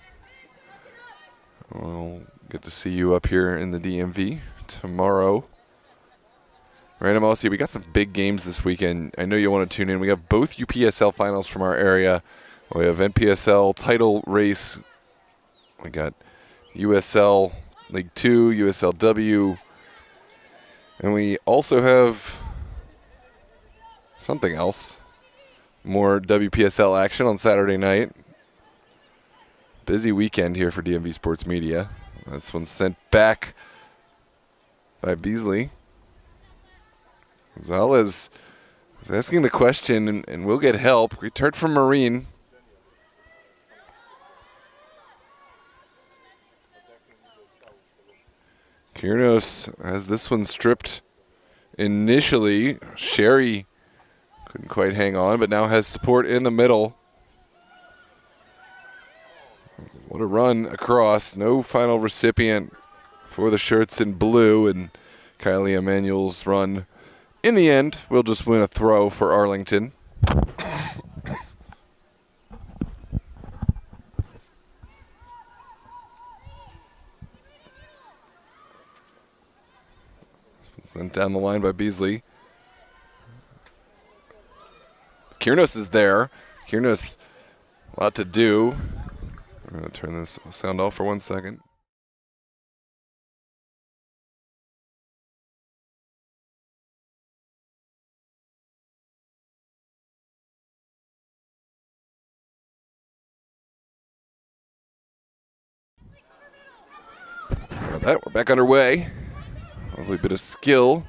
We'll get to see you up here in the DMV tomorrow. Random Aussie, we got some big games this weekend. I know you want to tune in. We have both UPSL finals from our area. We have NPSL title race. We got USL League 2, USLW. And we also have something else. More WPSL action on Saturday night. Busy weekend here for DMV Sports Media. This one's sent back by Beasley. Gonzalez is asking the question, and we'll get help. Return from Marine. Kiernos has this one stripped initially. Sherry couldn't quite hang on, but now has support in the middle. What a run across. No final recipient for the shirts in blue, and Kylie Emanuel's run in the end will just win a throw for Arlington. Sent down the line by Beasley. Kiernos is there. Kiernos, a lot to do. I'm going to turn this sound off for 1 second. That, we're back underway. Lovely bit of skill.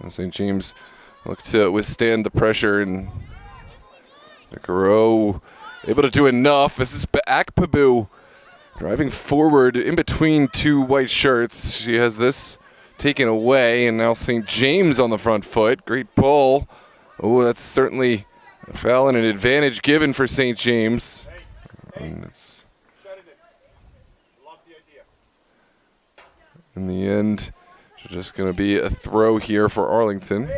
St. James look to withstand the pressure, and DeCaro able to do enough. This is Akpabu driving forward in between two white shirts. She has this taken away, and now St. James on the front foot. Great ball. Oh, that's certainly a foul and an advantage given for St. James. And it's in the end, it's just going to be a throw here for Arlington.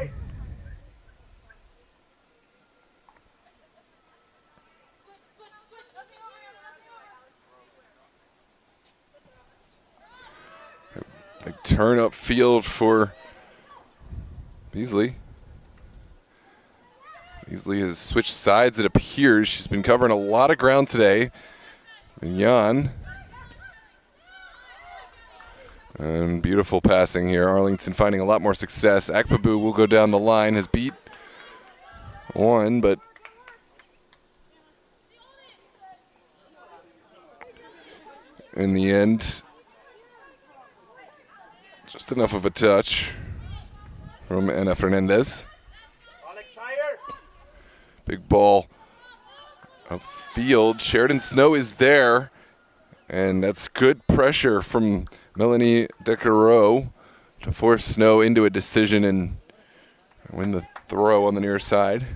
Big turn up field for Beasley. Beasley has switched sides, it appears. She's been covering a lot of ground today. Vignan. And beautiful passing here. Arlington finding a lot more success. Akpabu will go down the line, has beat one, but in the end, just enough of a touch from Ana Fernandez. Big ball upfield. Sheridan Snow is there, and that's good pressure from Melanie DeCaro to force Snow into a decision and win the throw on the near side.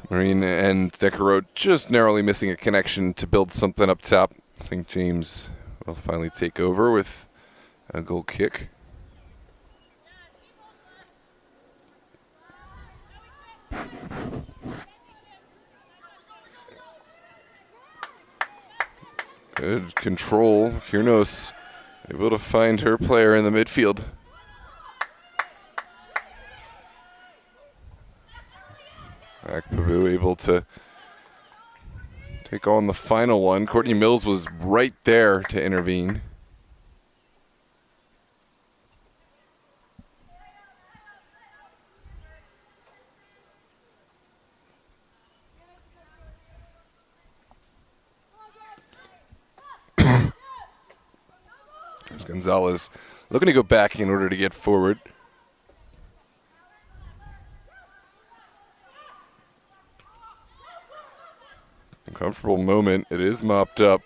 Marine and DeCaro just narrowly missing a connection to build something up top. St. James will finally take over with a goal kick. Good control. Kiernos able to find her player in the midfield. Akpabu able to take on the final one. Courtney Mills was right there to intervene. There's Gonzalez looking to go back in order to get forward. Uncomfortable moment. It is mopped up.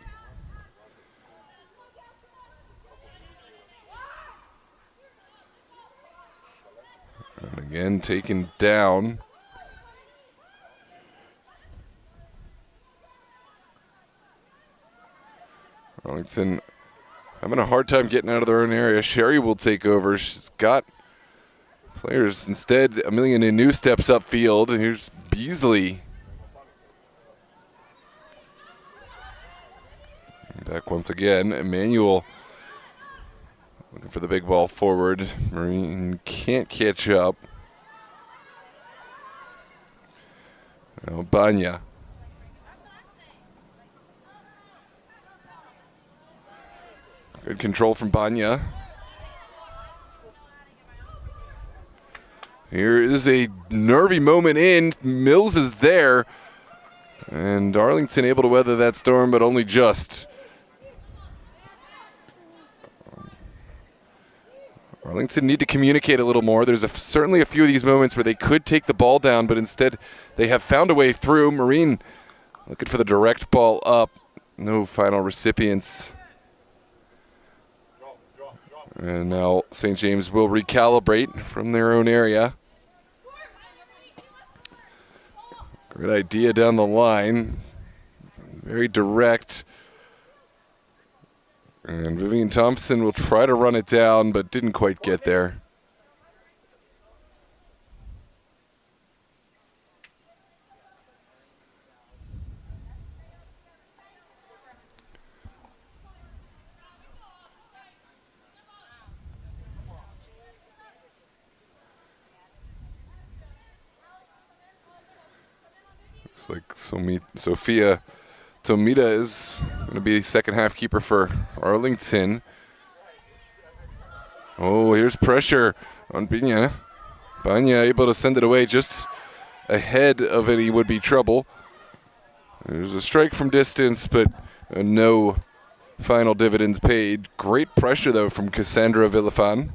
And again, taken down. Arlington having a hard time getting out of their own area. Sherry will take over. She's got players instead. Amelia Nanu steps upfield, and here's Beasley. Back once again. Emmanuel looking for the big ball forward. Marine can't catch up. Now Banya. Good control from Banya. Here is a nervy moment in. Mills is there. And Arlington able to weather that storm, but only just. Arlington need to communicate a little more. There's certainly a few of these moments where they could take the ball down, but instead they have found a way through. Marine looking for the direct ball up. No final recipients. And now St. James will recalibrate from their own area. Great idea down the line. Very direct. And Vivian Thompson will try to run it down, but didn't quite get there. Looks like Sophia Tomita is going to be second half keeper for Arlington. Oh, here's pressure on Banya. Banya able to send it away just ahead of any would-be trouble. There's a strike from distance, but no final dividends paid. Great pressure, though, from Cassandra Villafan.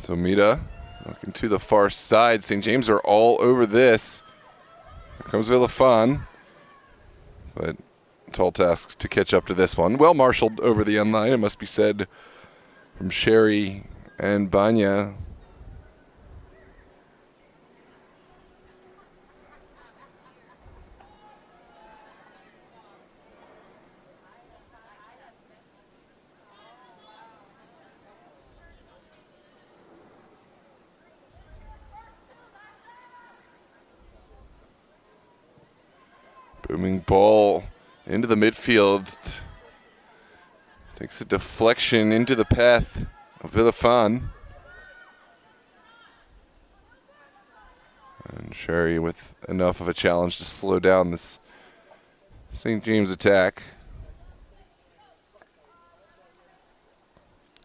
Tomita looking to the far side. St. James are all over this. Here comes Villafan. But tall task to catch up to this one. Well marshaled over the end line, it must be said, from Sherry and Banya. Booming ball into the midfield. Takes a deflection into the path of Villafan. And Sherry with enough of a challenge to slow down this St. James attack.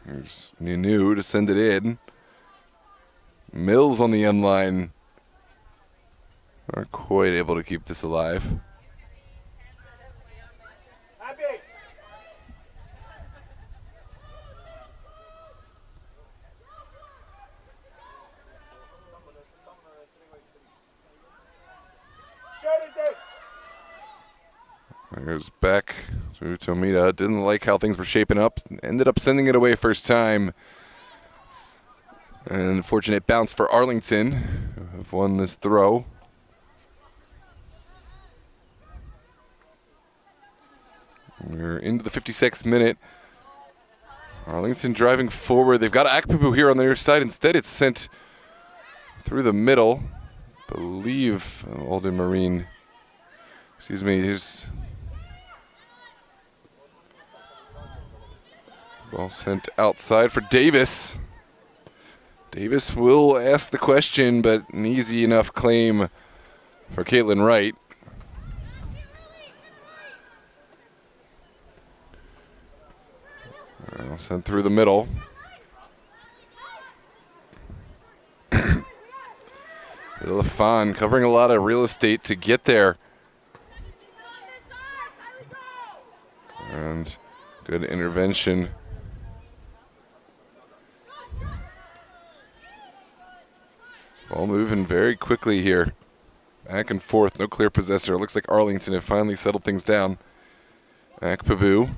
Here's Ninu to send it in. Mills on the end line. Not quite able to keep this alive. There's back to Tomita. Didn't like how things were shaping up. Ended up sending it away first time. An unfortunate bounce for Arlington, who have won this throw. We're into the 56th minute. Arlington driving forward. They've got Akpabu here on the near side. Instead, it's sent through the middle. I believe Alden Marine. Excuse me. Here's ball sent outside for Davis. Davis will ask the question, but an easy enough claim for Caitlin Wright. Sent through the middle. Lafon covering a lot of real estate to get there. And good intervention. Ball moving very quickly here. Back and forth, no clear possessor. It looks like Arlington have finally settled things down. Akpabu.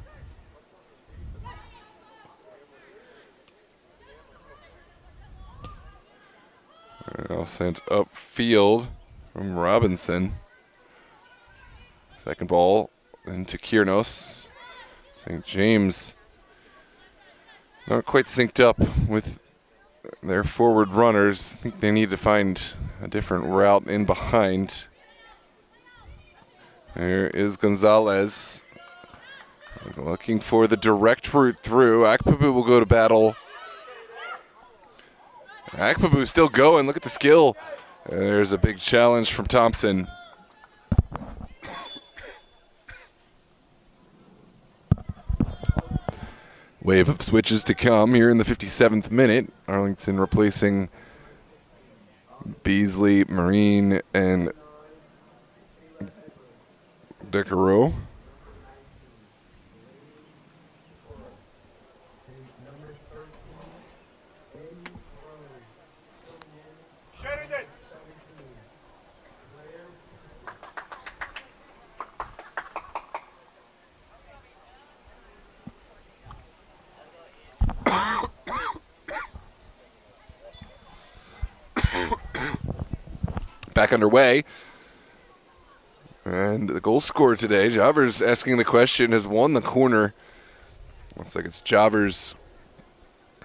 Now sent upfield from Robinson. Second ball into Kiernos. St. James not quite synced up with their forward runners. I think they need to find a different route in behind. There is Gonzalez looking for the direct route through. Akpabu will go to battle. Akpabu still going. Look at the skill. There's a big challenge from Thompson. Wave of switches to come here in the 57th minute. Arlington replacing Beasley, Marine, and Decaro. Back underway. And the goal scorer today, Javers asking the question, has won the corner. Looks like it's Javers,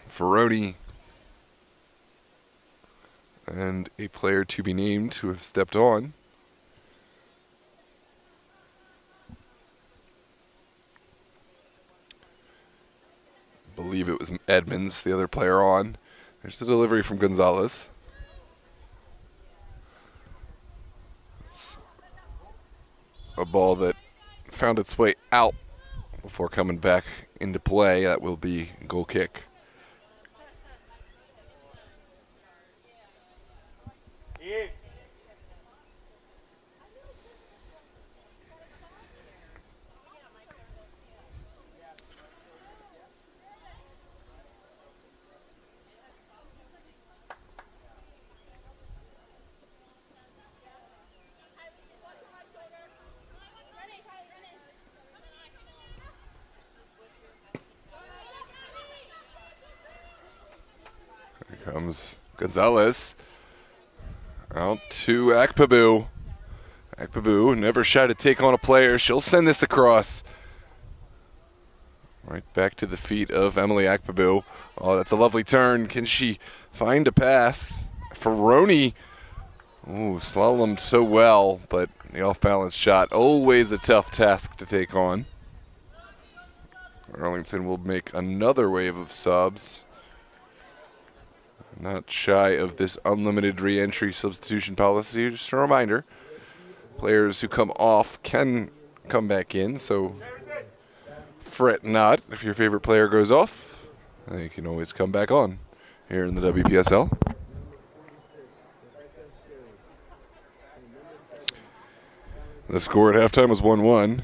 Ferroni, and a player to be named who have stepped on. I believe it was Edmonds, the other player on. There's the delivery from Gonzalez. A ball that found its way out before coming back into play. That will be a goal kick. Comes Gonzalez out to Akpabu. Akpabu never shy to take on a player. She'll send this across. Right back to the feet of Emily Akpabu. Oh, that's a lovely turn. Can she find a pass? Ferroni. Ooh, slalomed so well, but the off-balance shot, always a tough task to take on. Arlington will make another wave of subs. Not shy of this unlimited re-entry substitution policy. Just a reminder, players who come off can come back in, so fret not. If your favorite player goes off, you can always come back on here in the WPSL. The score at halftime was 1-1.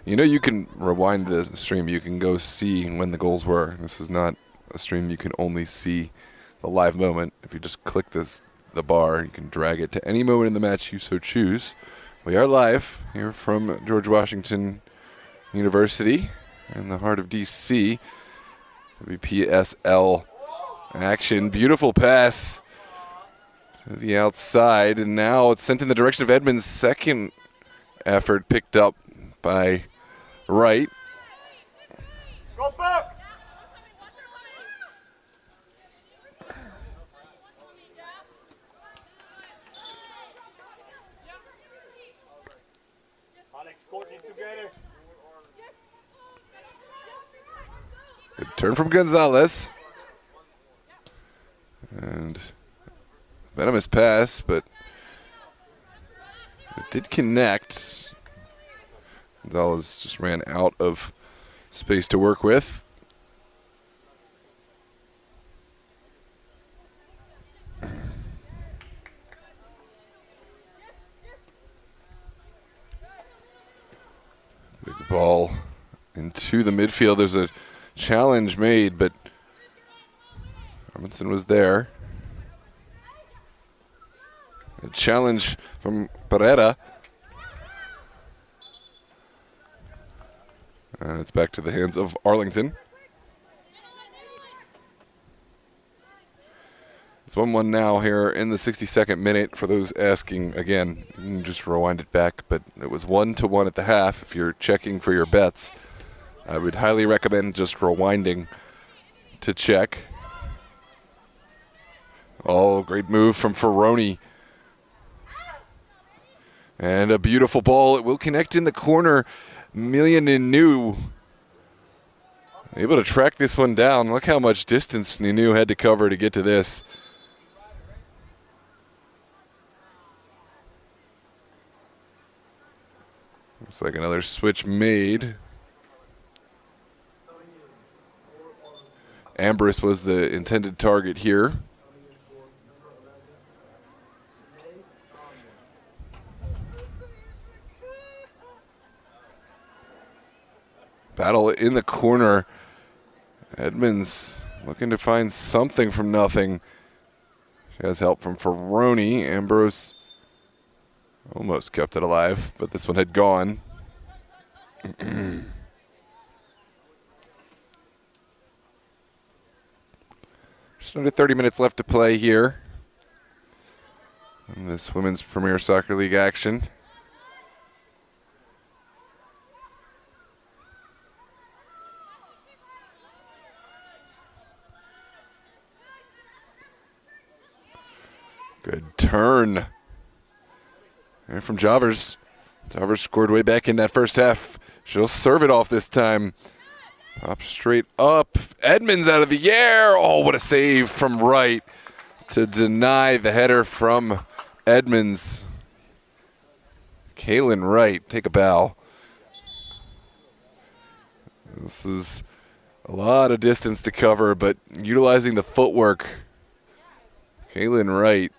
You know, you can rewind the stream. You can go see when the goals were. This is not a stream you can only see the live moment. If you just click the bar, you can drag it to any moment in the match you so choose. We are live here from George Washington University in the heart of DC. WPSL action. Beautiful pass to the outside, and now it's sent in the direction of Edmonds' second effort, picked up by Wright. Go back! Alex, Courtney together. Good turn from Gonzalez. And venomous pass, but it did connect. Gonzalez just ran out of space to work with. Big ball into the midfield. There's a challenge made, but Robinson was there. A challenge from Pereira. And it's back to the hands of Arlington. It's 1-1 now here in the 62nd minute. For those asking, again, you can just rewind it back, but it was 1-1 at the half. If you're checking for your bets, I would highly recommend just rewinding to check. Oh, great move from Ferroni. And a beautiful ball. It will connect in the corner. Million and New able to track this one down. Look how much distance Ninu had to cover to get to this. Looks like another switch made. Ambrose was the intended target here. Battle in the corner. Edmonds looking to find something from nothing. She has help from Ferroni. Ambrose almost kept it alive, but this one had gone. Just under 30 minutes left to play here in this Women's Premier Soccer League action. Good turn. And from Javers. Javers scored way back in that first half. She'll serve it off this time. Pop straight up. Edmonds out of the air. Oh, what a save from Wright to deny the header from Edmonds. Kaylin Wright, take a bow. This is a lot of distance to cover, but utilizing the footwork. Kaylin Wright.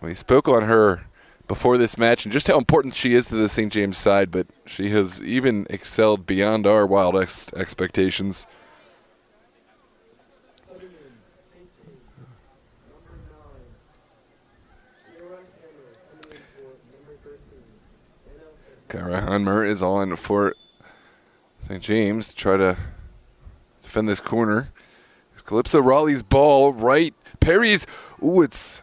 We spoke on her before this match and just how important she is to the St. James side, but she has even excelled beyond our wildest expectations. Kara Hanmer is on for St. James to try to defend this corner. Calypso Raleigh's ball, right, parries. Ooh, it's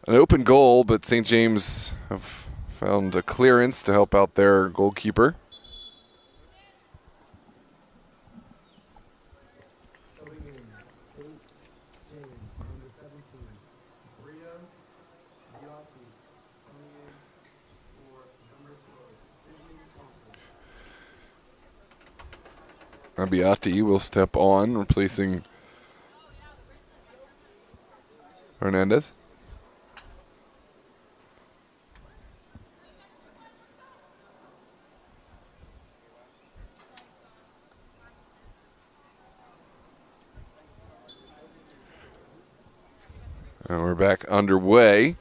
an open goal, but St. James have found a clearance to help out their goalkeeper. Abiati will step on, replacing Hernandez. And we're back underway.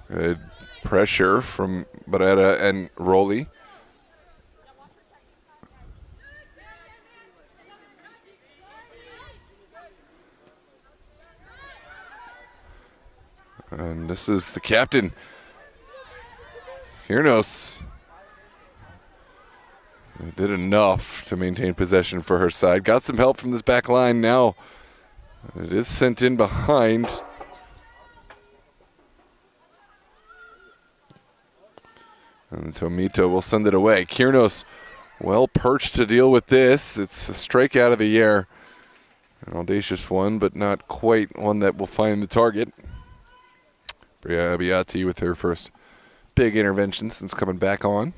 Good pressure from Barrera and Rowley. And this is the captain, Kiernos. Did enough to maintain possession for her side. Got some help from this back line now. It is sent in behind. And Tomito will send it away. Kiernos well perched to deal with this. It's a strike out of the air. An audacious one, but not quite one that will find the target. Bria Abbiati with her first big intervention since coming back on.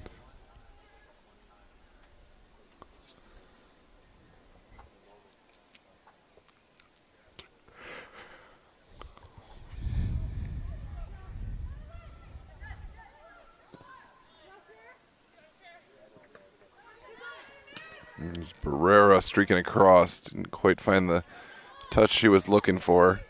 There's Barrera streaking across. Didn't quite find the touch she was looking for.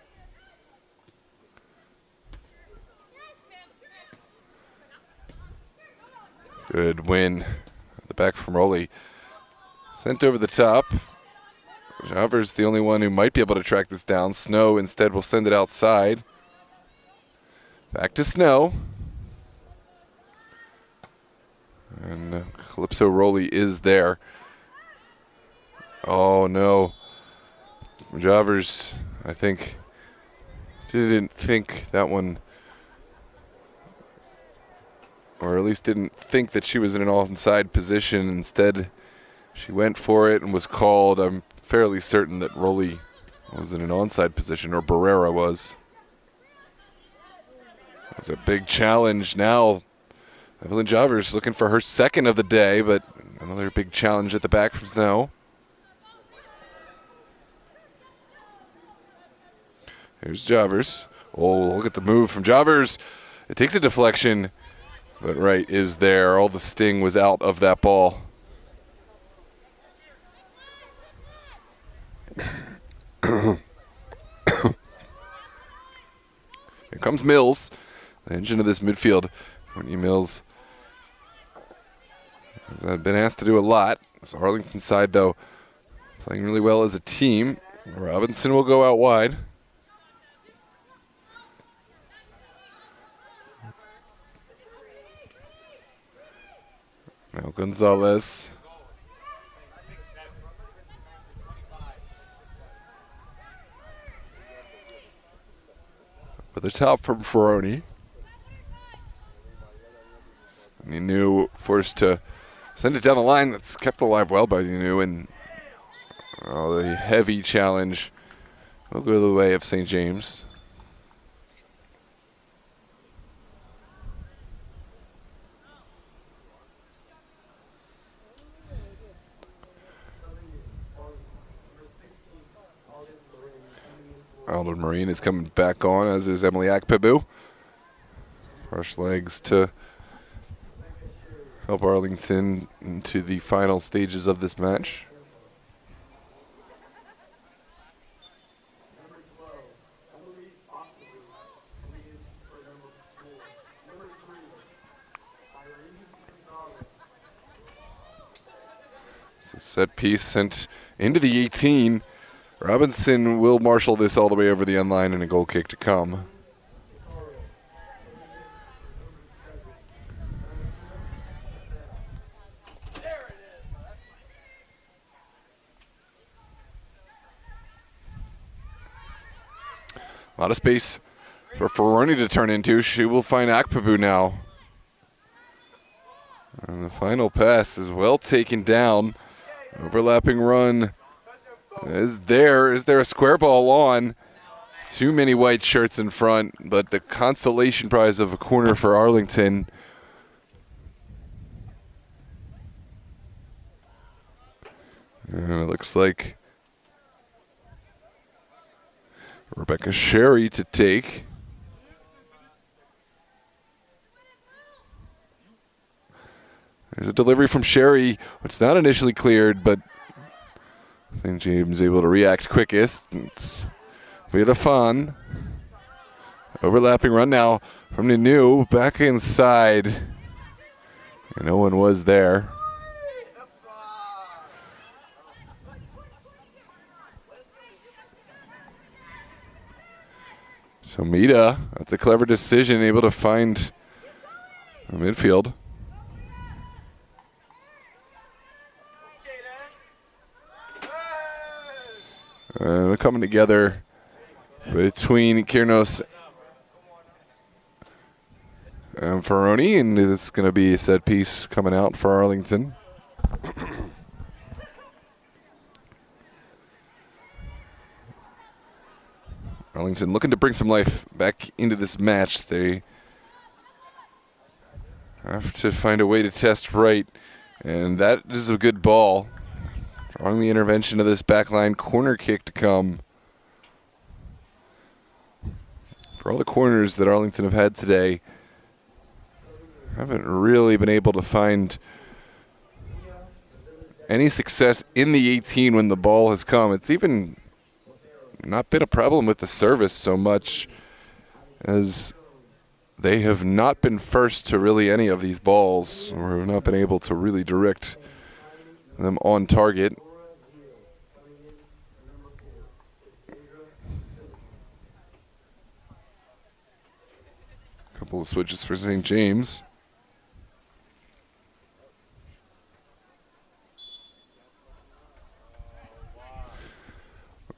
Good win. The back from Rowley. Sent over the top. Javers the only one who might be able to track this down. Snow instead will send it outside. Back to Snow. And Calypso Rowley is there. Oh no. Javers, I think, didn't think that one, or at least didn't think that she was in an onside position. Instead, she went for it and was called. I'm fairly certain that Rowley was in an onside position, or Barrera was. It's a big challenge now. Evelyn Javers looking for her second of the day, but another big challenge at the back from Snow. Here's Javers. Oh, look at the move from Javers. It takes a deflection, but Wright is there. All the sting was out of that ball. Here comes Mills, the engine of this midfield. Courtney Mills has been asked to do a lot. This Arlington side, though, playing really well as a team. Robinson will go out wide. Now Gonzalez. With the top from Ferroni. And Ninu forced to send it down the line. That's kept alive well by Ninu. And the heavy challenge will go the way of St. James. Alden Marine is coming back on, as is Emily Akpebu. Fresh legs to help Arlington into the final stages of this match. It's a set piece sent into the 18. Robinson will marshal this all the way over the end line and a goal kick to come. A lot of space for Ferroni to turn into. She will find Akpebu now. And the final pass is well taken down. Overlapping run. Is there a square ball on? Too many white shirts in front, but the consolation prize of a corner for Arlington. And it looks like Rebecca Sherry to take. There's a delivery from Sherry, which is not initially cleared, but St. James able to react quickest. It's Vida Fun. Overlapping run now from Ninu. Back inside. And no one was there. So Mita, that's a clever decision, able to find the midfield. coming together between Kiernos and Ferroni, and it's going to be a set piece coming out for Arlington. Arlington looking to bring some life back into this match. They have to find a way to test right, and that is a good ball. Drawing the intervention of this backline corner kick to come. For all the corners that Arlington have had today, haven't really been able to find any success in the 18 when the ball has come. It's even not been a problem with the service so much as they have not been first to really any of these balls, or have not been able to really direct them on target. A couple of switches for St. James.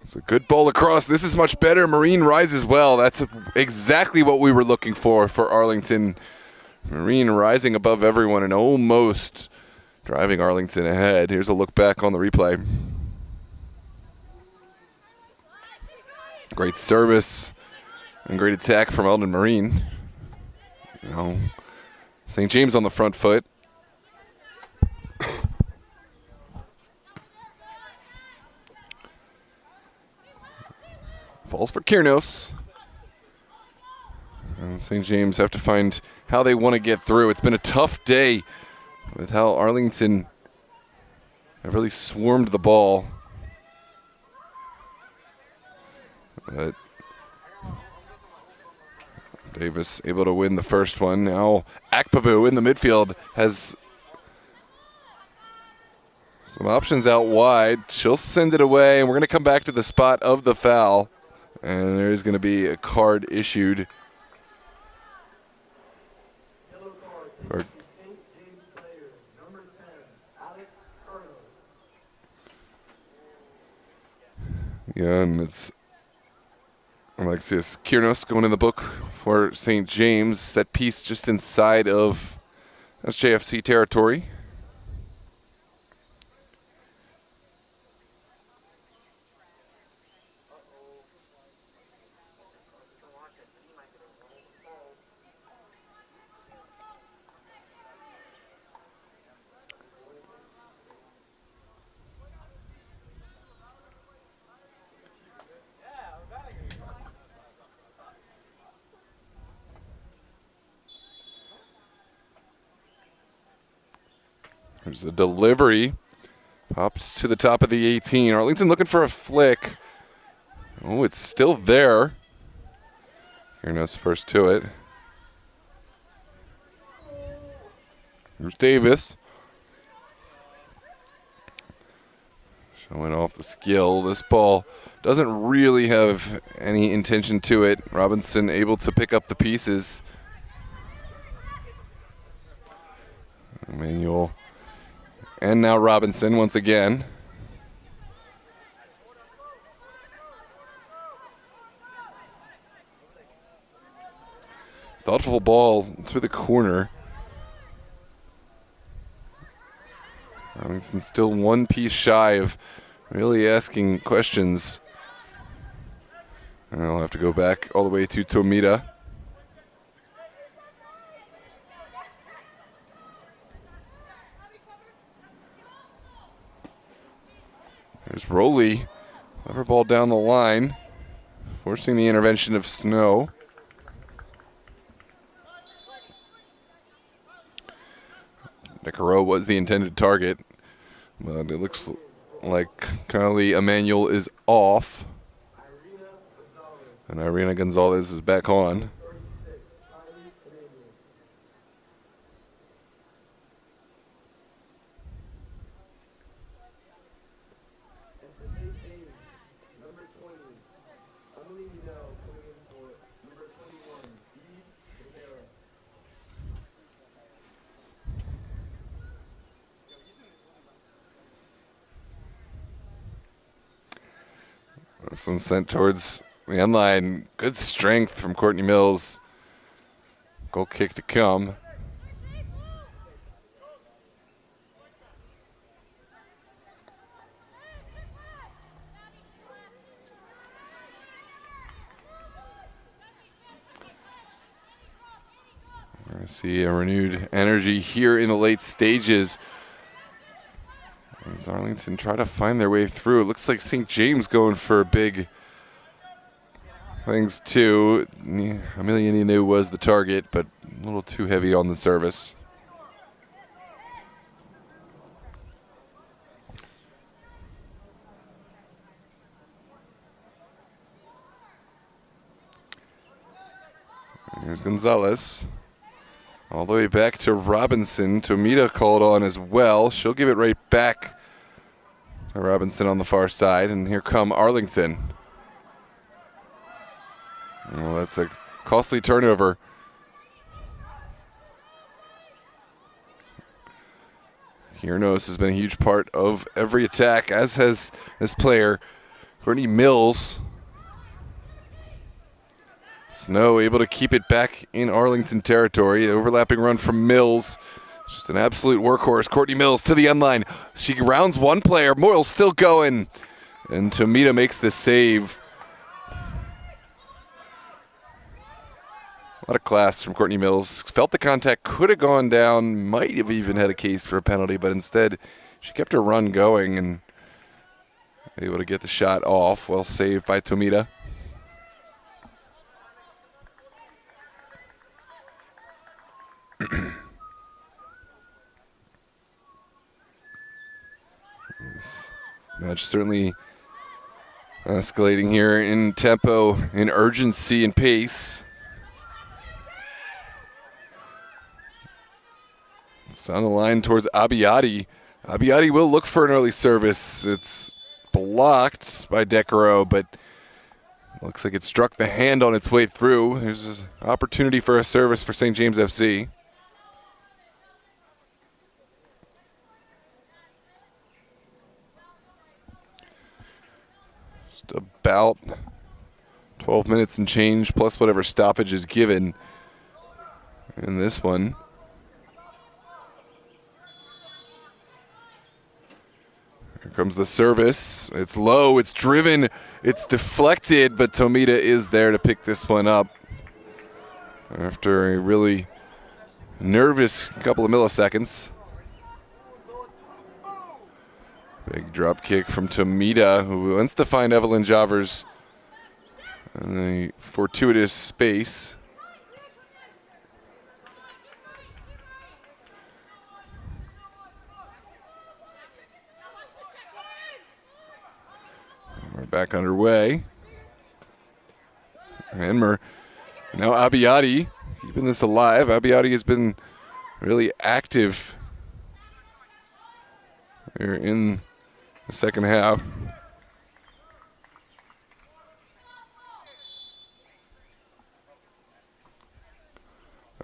It's a good ball across. This is much better. Marine rises well. That's exactly what we were looking for Arlington. Marine rising above everyone and almost driving Arlington ahead. Here's a look back on the replay. Great service and great attack from Eldon Marine. St. James on the front foot. Falls for Kiernos. And St. James have to find how they want to get through. It's been a tough day with how Arlington have really swarmed the ball. But Davis able to win the first one. Now Akpabu in the midfield has some options out wide. She'll send it away, and we're going to come back to the spot of the foul. And there is going to be a card issued. Yellow card is St. James player, number 10, Alex Carlos. Yeah, and it's Alexius Kiernos going in the book for St. James. Set piece just inside of SJFC territory. There's a delivery. Pops to the top of the 18. Arlington looking for a flick. Oh, it's still there. Kiernos first to it. Here's Davis. Showing off the skill. This ball doesn't really have any intention to it. Robinson able to pick up the pieces. Emmanuel. And now Robinson once again. Thoughtful ball through the corner. Arlington still one piece shy of really asking questions. And I'll have to go back all the way to Tomita. There's Rowley. Clever ball down the line, forcing the intervention of Snow. Nicaro was the intended target, but it looks like Kylie Emmanuel is off. And Irina Gonzalez is back on. This one sent towards the end line. Good strength from Courtney Mills. Goal kick to come. We're going to see a renewed energy here in the late stages as Arlington try to find their way through. It looks like St. James going for big things too. Amelia Ninu was the target, but a little too heavy on the service. Here's Gonzalez. All the way back to Robinson. Tomita called on as well. She'll give it right back to Robinson on the far side. And here come Arlington. Well, that's a costly turnover. Kiernos has been a huge part of every attack, as has this player, Courtney Mills. Snow able to keep it back in Arlington territory. Overlapping run from Mills. Just an absolute workhorse. Courtney Mills to the end line. She rounds one player. Moyle's still going. And Tomita makes the save. A lot of class from Courtney Mills. Felt the contact could have gone down. Might have even had a case for a penalty, but instead she kept her run going and able to get the shot off. Well saved by Tomita. Match certainly escalating here in tempo, in urgency, and pace. It's on the line towards Abbiati. Abbiati will look for an early service. It's blocked by Decaro, but looks like it struck the hand on its way through. There's an opportunity for a service for St. James FC. About 12 minutes and change, plus whatever stoppage is given in this one. Here comes the service. It's low, it's driven, it's deflected, but Tomita is there to pick this one up after a really nervous couple of milliseconds. Big drop kick from Tomita, who wants to find Evelyn Javers in a fortuitous space. We're back underway. And now Abbiati keeping this alive. Abbiati has been really active here in the second half.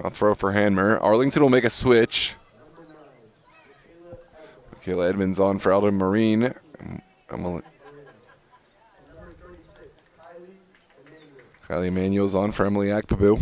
I'll throw for Hanmer. Arlington will make a switch. Michaela Edmonds on for Alden Marine. Kylie Emanuel's on for Emily Akpabu.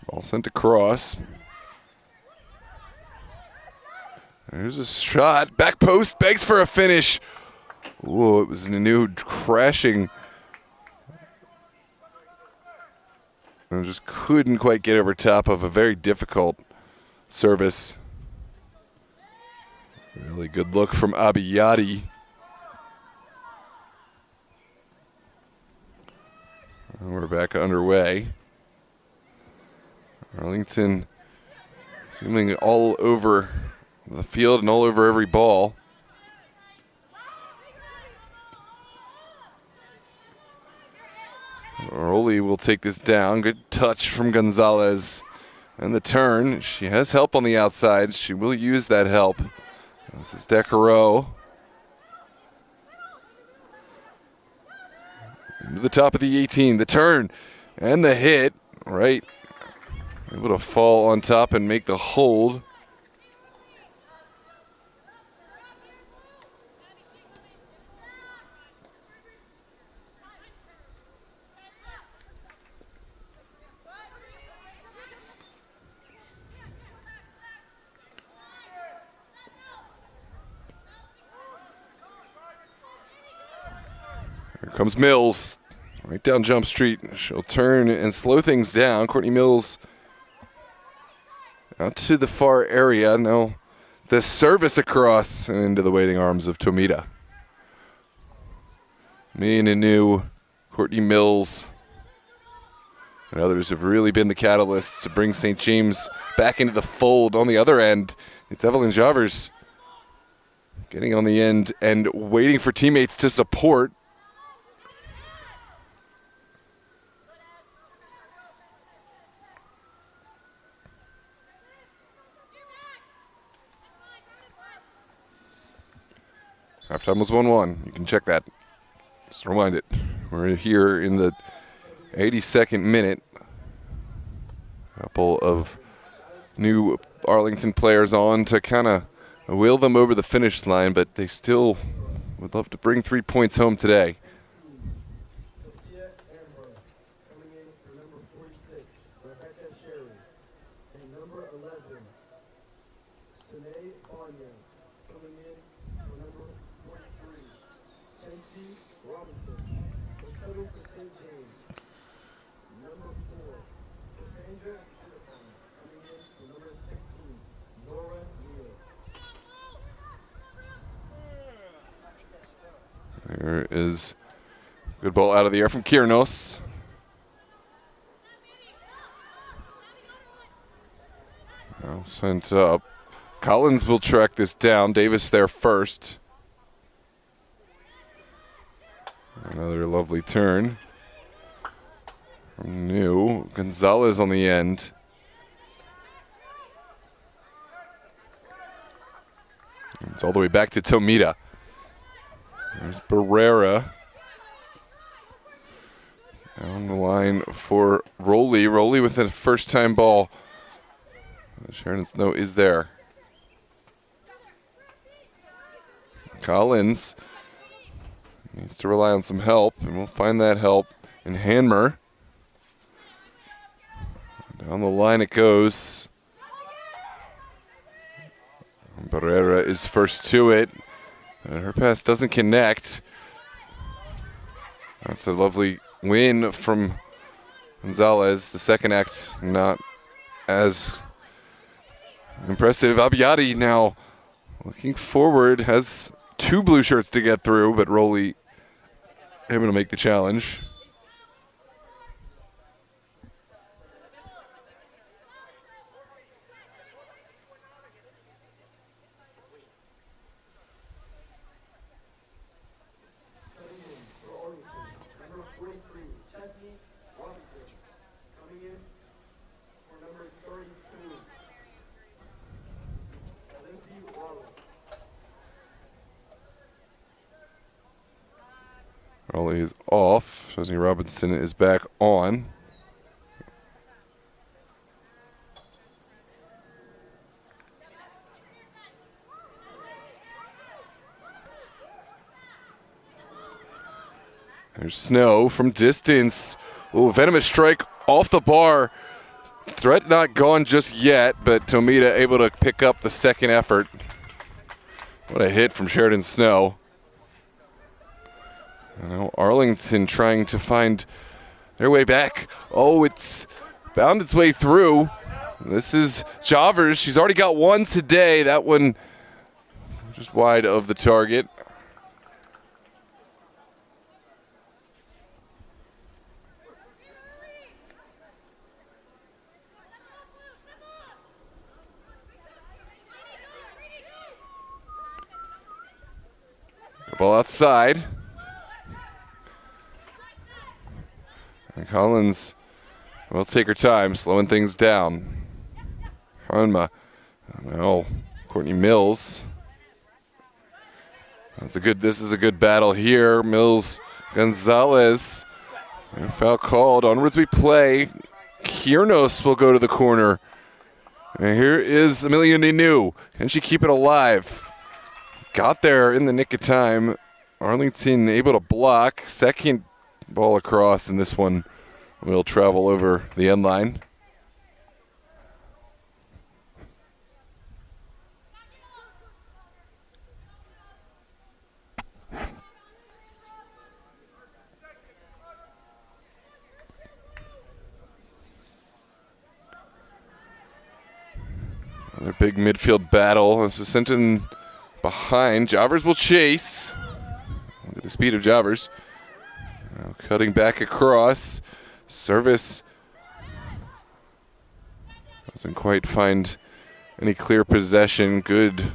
Ball sent across. There's a shot. Back post, begs for a finish. Whoa, it was Nanu crashing. And just couldn't quite get over top of a very difficult service. Really good look from Abbiati. And we're back underway. Arlington seeming all over the field and all over every ball. Oroli will take this down. Good touch from Gonzalez. And the turn. She has help on the outside. She will use that help. This is Decaro. Into the top of the 18. The turn and the hit. Right. Able to fall on top and make the hold. Here comes Mills, right down Jump Street. She'll turn and slow things down. Courtney Mills out to the far area. Now the service across and into the waiting arms of Tomita. Me and Anu, Courtney Mills, and others have really been the catalysts to bring St. James back into the fold. On the other end, it's Evelyn Javers getting on the end and waiting for teammates to support. Halftime was 1-1. You can check that. Just rewind it. We're here in the 82nd minute. A couple of new Arlington players on to kind of wheel them over the finish line, but they still would love to bring 3 points home today. There is a good ball out of the air from Kiernos. Now sent up. Collins will track this down. Davis there first. Another lovely turn from New. Gonzalez on the end. It's all the way back to Tomita. There's Barrera. Down the line for Rowley. Rowley with a first-time ball. Sheridan Snow is there. Collins needs to rely on some help, and we'll find that help in Hanmer. Down the line it goes. Barrera is first to it. Her pass doesn't connect. That's a lovely win from Gonzalez. The second act not as impressive. Abiyadi now looking forward, has 2 blue shirts to get through, but Rowley able to make the challenge. Rowley is off. Chesney Robinson is back on. There's Snow from distance. Ooh, venomous strike off the bar. Threat not gone just yet, but Tomita able to pick up the second effort. What a hit from Sheridan Snow. Now Arlington trying to find their way back. Oh, it's found its way through. This is Javers. She's already got one today. That one just wide of the target. Ball outside. And Collins will take her time, slowing things down. Hanma. Now, Courtney Mills. This is a good battle here. Mills Gonzalez. And foul called. Onwards we play. Kiernos will go to the corner. And here is Amelia Ninu. Can she keep it alive? Got there in the nick of time. Arlington able to block. Second ball across, and this one will travel over the end line. Another big midfield battle. This is sent in behind. Javers will chase. Look at the speed of Javers. Now cutting back across. Service doesn't quite find any clear possession. Good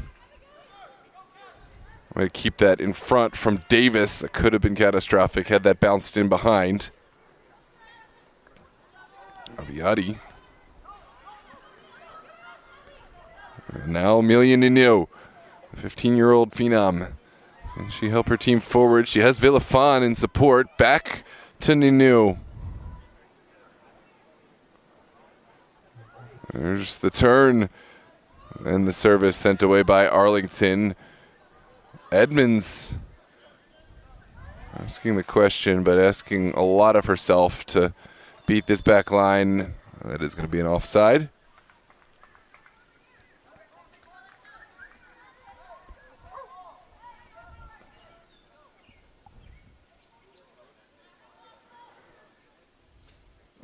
way to keep that in front from Davis. That could have been catastrophic had that bounced in behind. Abiati. And now Amelia Nino, the 15-year-old phenom. Can she help her team forward? She has Villafan in support. Back to Nino. There's the turn. And the service sent away by Arlington. Edmonds asking the question, but asking a lot of herself to beat this back line. That is going to be an offside.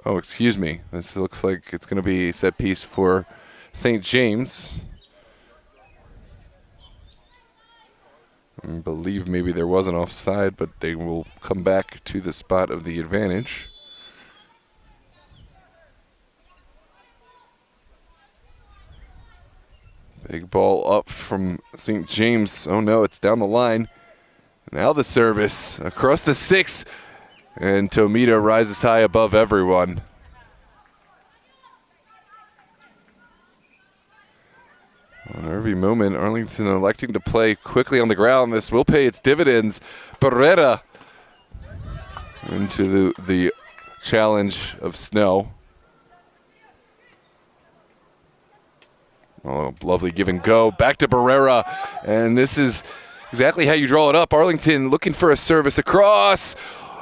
Oh, excuse me. This looks like it's going to be a set piece for St. James. I believe maybe there was an offside, but they will come back to the spot of the advantage. Big ball up from St. James. Oh no, it's down the line. Now the service across the 6. And Tomita rises high above everyone. On every moment, Arlington electing to play quickly on the ground. This will pay its dividends. Barrera into the challenge of Snow. Oh, lovely give and go. Back to Barrera. And this is exactly how you draw it up. Arlington looking for a service across.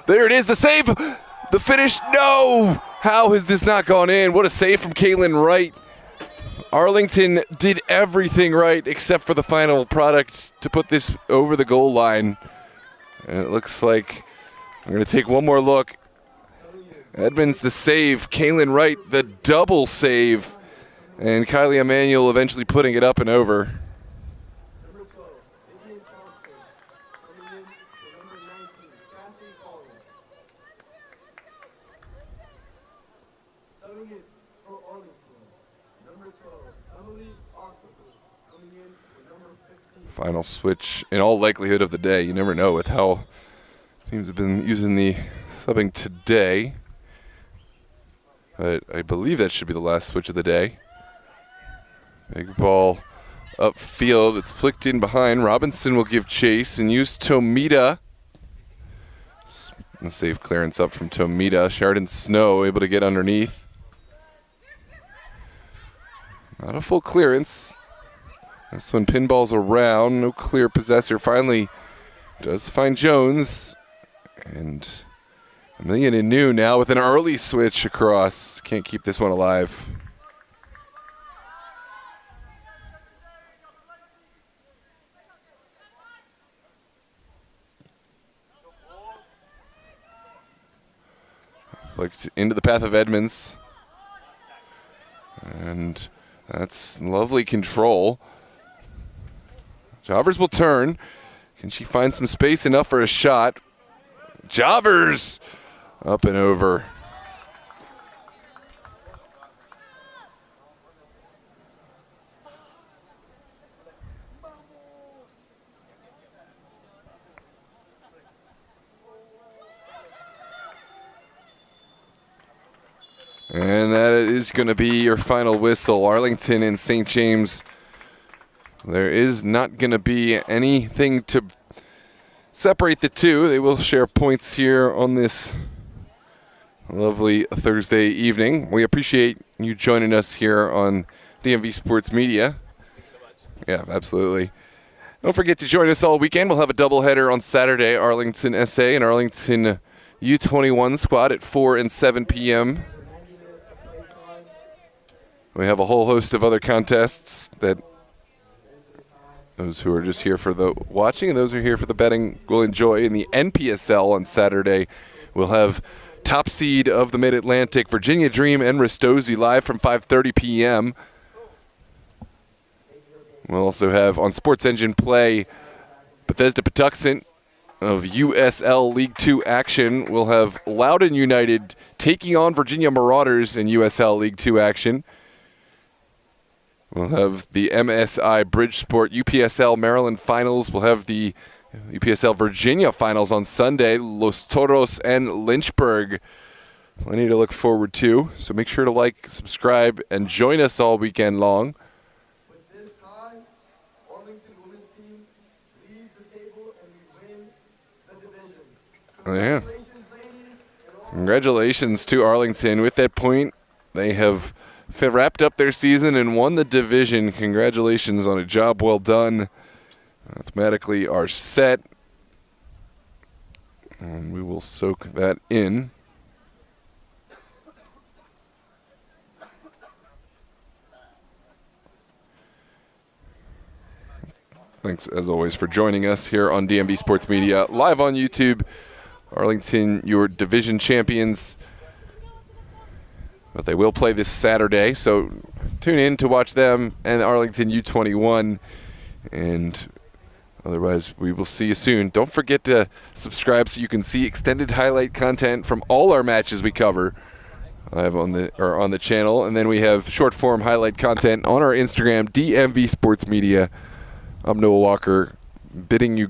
There it is, the save, the finish, no! How has this not gone in? What a save from Caitlin Wright. Arlington did everything right except for the final product to put this over the goal line. And it looks like we're going to take one more look. Edmonds the save, Caitlin Wright the double save, and Kylie Emanuel eventually putting it up and over. Final switch in all likelihood of the day. You never know with how teams have been using the subbing today. But I believe that should be the last switch of the day. Big ball upfield. It's flicked in behind. Robinson will give chase and use Tomita. A safe clearance up from Tomita. Sheridan Snow able to get underneath. Not a full clearance. This one pinballs around, no clear possessor. Finally does find Jones. And Amelia Ninu now with an early switch across. Can't keep this one alive. Flicked into the path of Edmonds. And that's lovely control. Javers will turn. Can she find some space enough for a shot? Javers up and over. And that is going to be your final whistle. Arlington and St. James. There is not going to be anything to separate the two. They will share points here on this lovely Thursday evening. We appreciate you joining us here on DMV Sports Media. Yeah, absolutely. Don't forget to join us all weekend. We'll have a doubleheader on Saturday, Arlington SA and Arlington U21 squad at 4 and 7 p.m. We have a whole host of other contests that those who are just here for the watching and those who are here for the betting will enjoy. In the NPSL on Saturday, we'll have top seed of the Mid-Atlantic, Virginia Dream and Ristosi, live from 5:30 p.m. We'll also have on Sports Engine Play Bethesda Patuxent of USL League 2 action. We'll have Loudoun United taking on Virginia Marauders in USL League 2 action. We'll have the MSI Bridgeport UPSL Maryland finals. We'll have the UPSL Virginia finals on Sunday, Los Toros and Lynchburg. Plenty to look forward to. So make sure to like, subscribe, and join us all weekend long. With this time, Arlington women's team leads the table and we win the division. Yeah. Congratulations, ladies. And all Congratulations to Arlington. With that point, they have wrapped up their season and won the division. Congratulations on a job well done. Mathematically are set. And we will soak that in. Thanks, as always, for joining us here on DMV Sports Media, live on YouTube. Arlington, your division champions. But they will play this Saturday, so tune in to watch them and Arlington U21. And otherwise, we will see you soon. Don't forget to subscribe so you can see extended highlight content from all our matches we cover live on the channel. And then we have short-form highlight content on our Instagram, DMV Sports Media. I'm Noah Walker, bidding you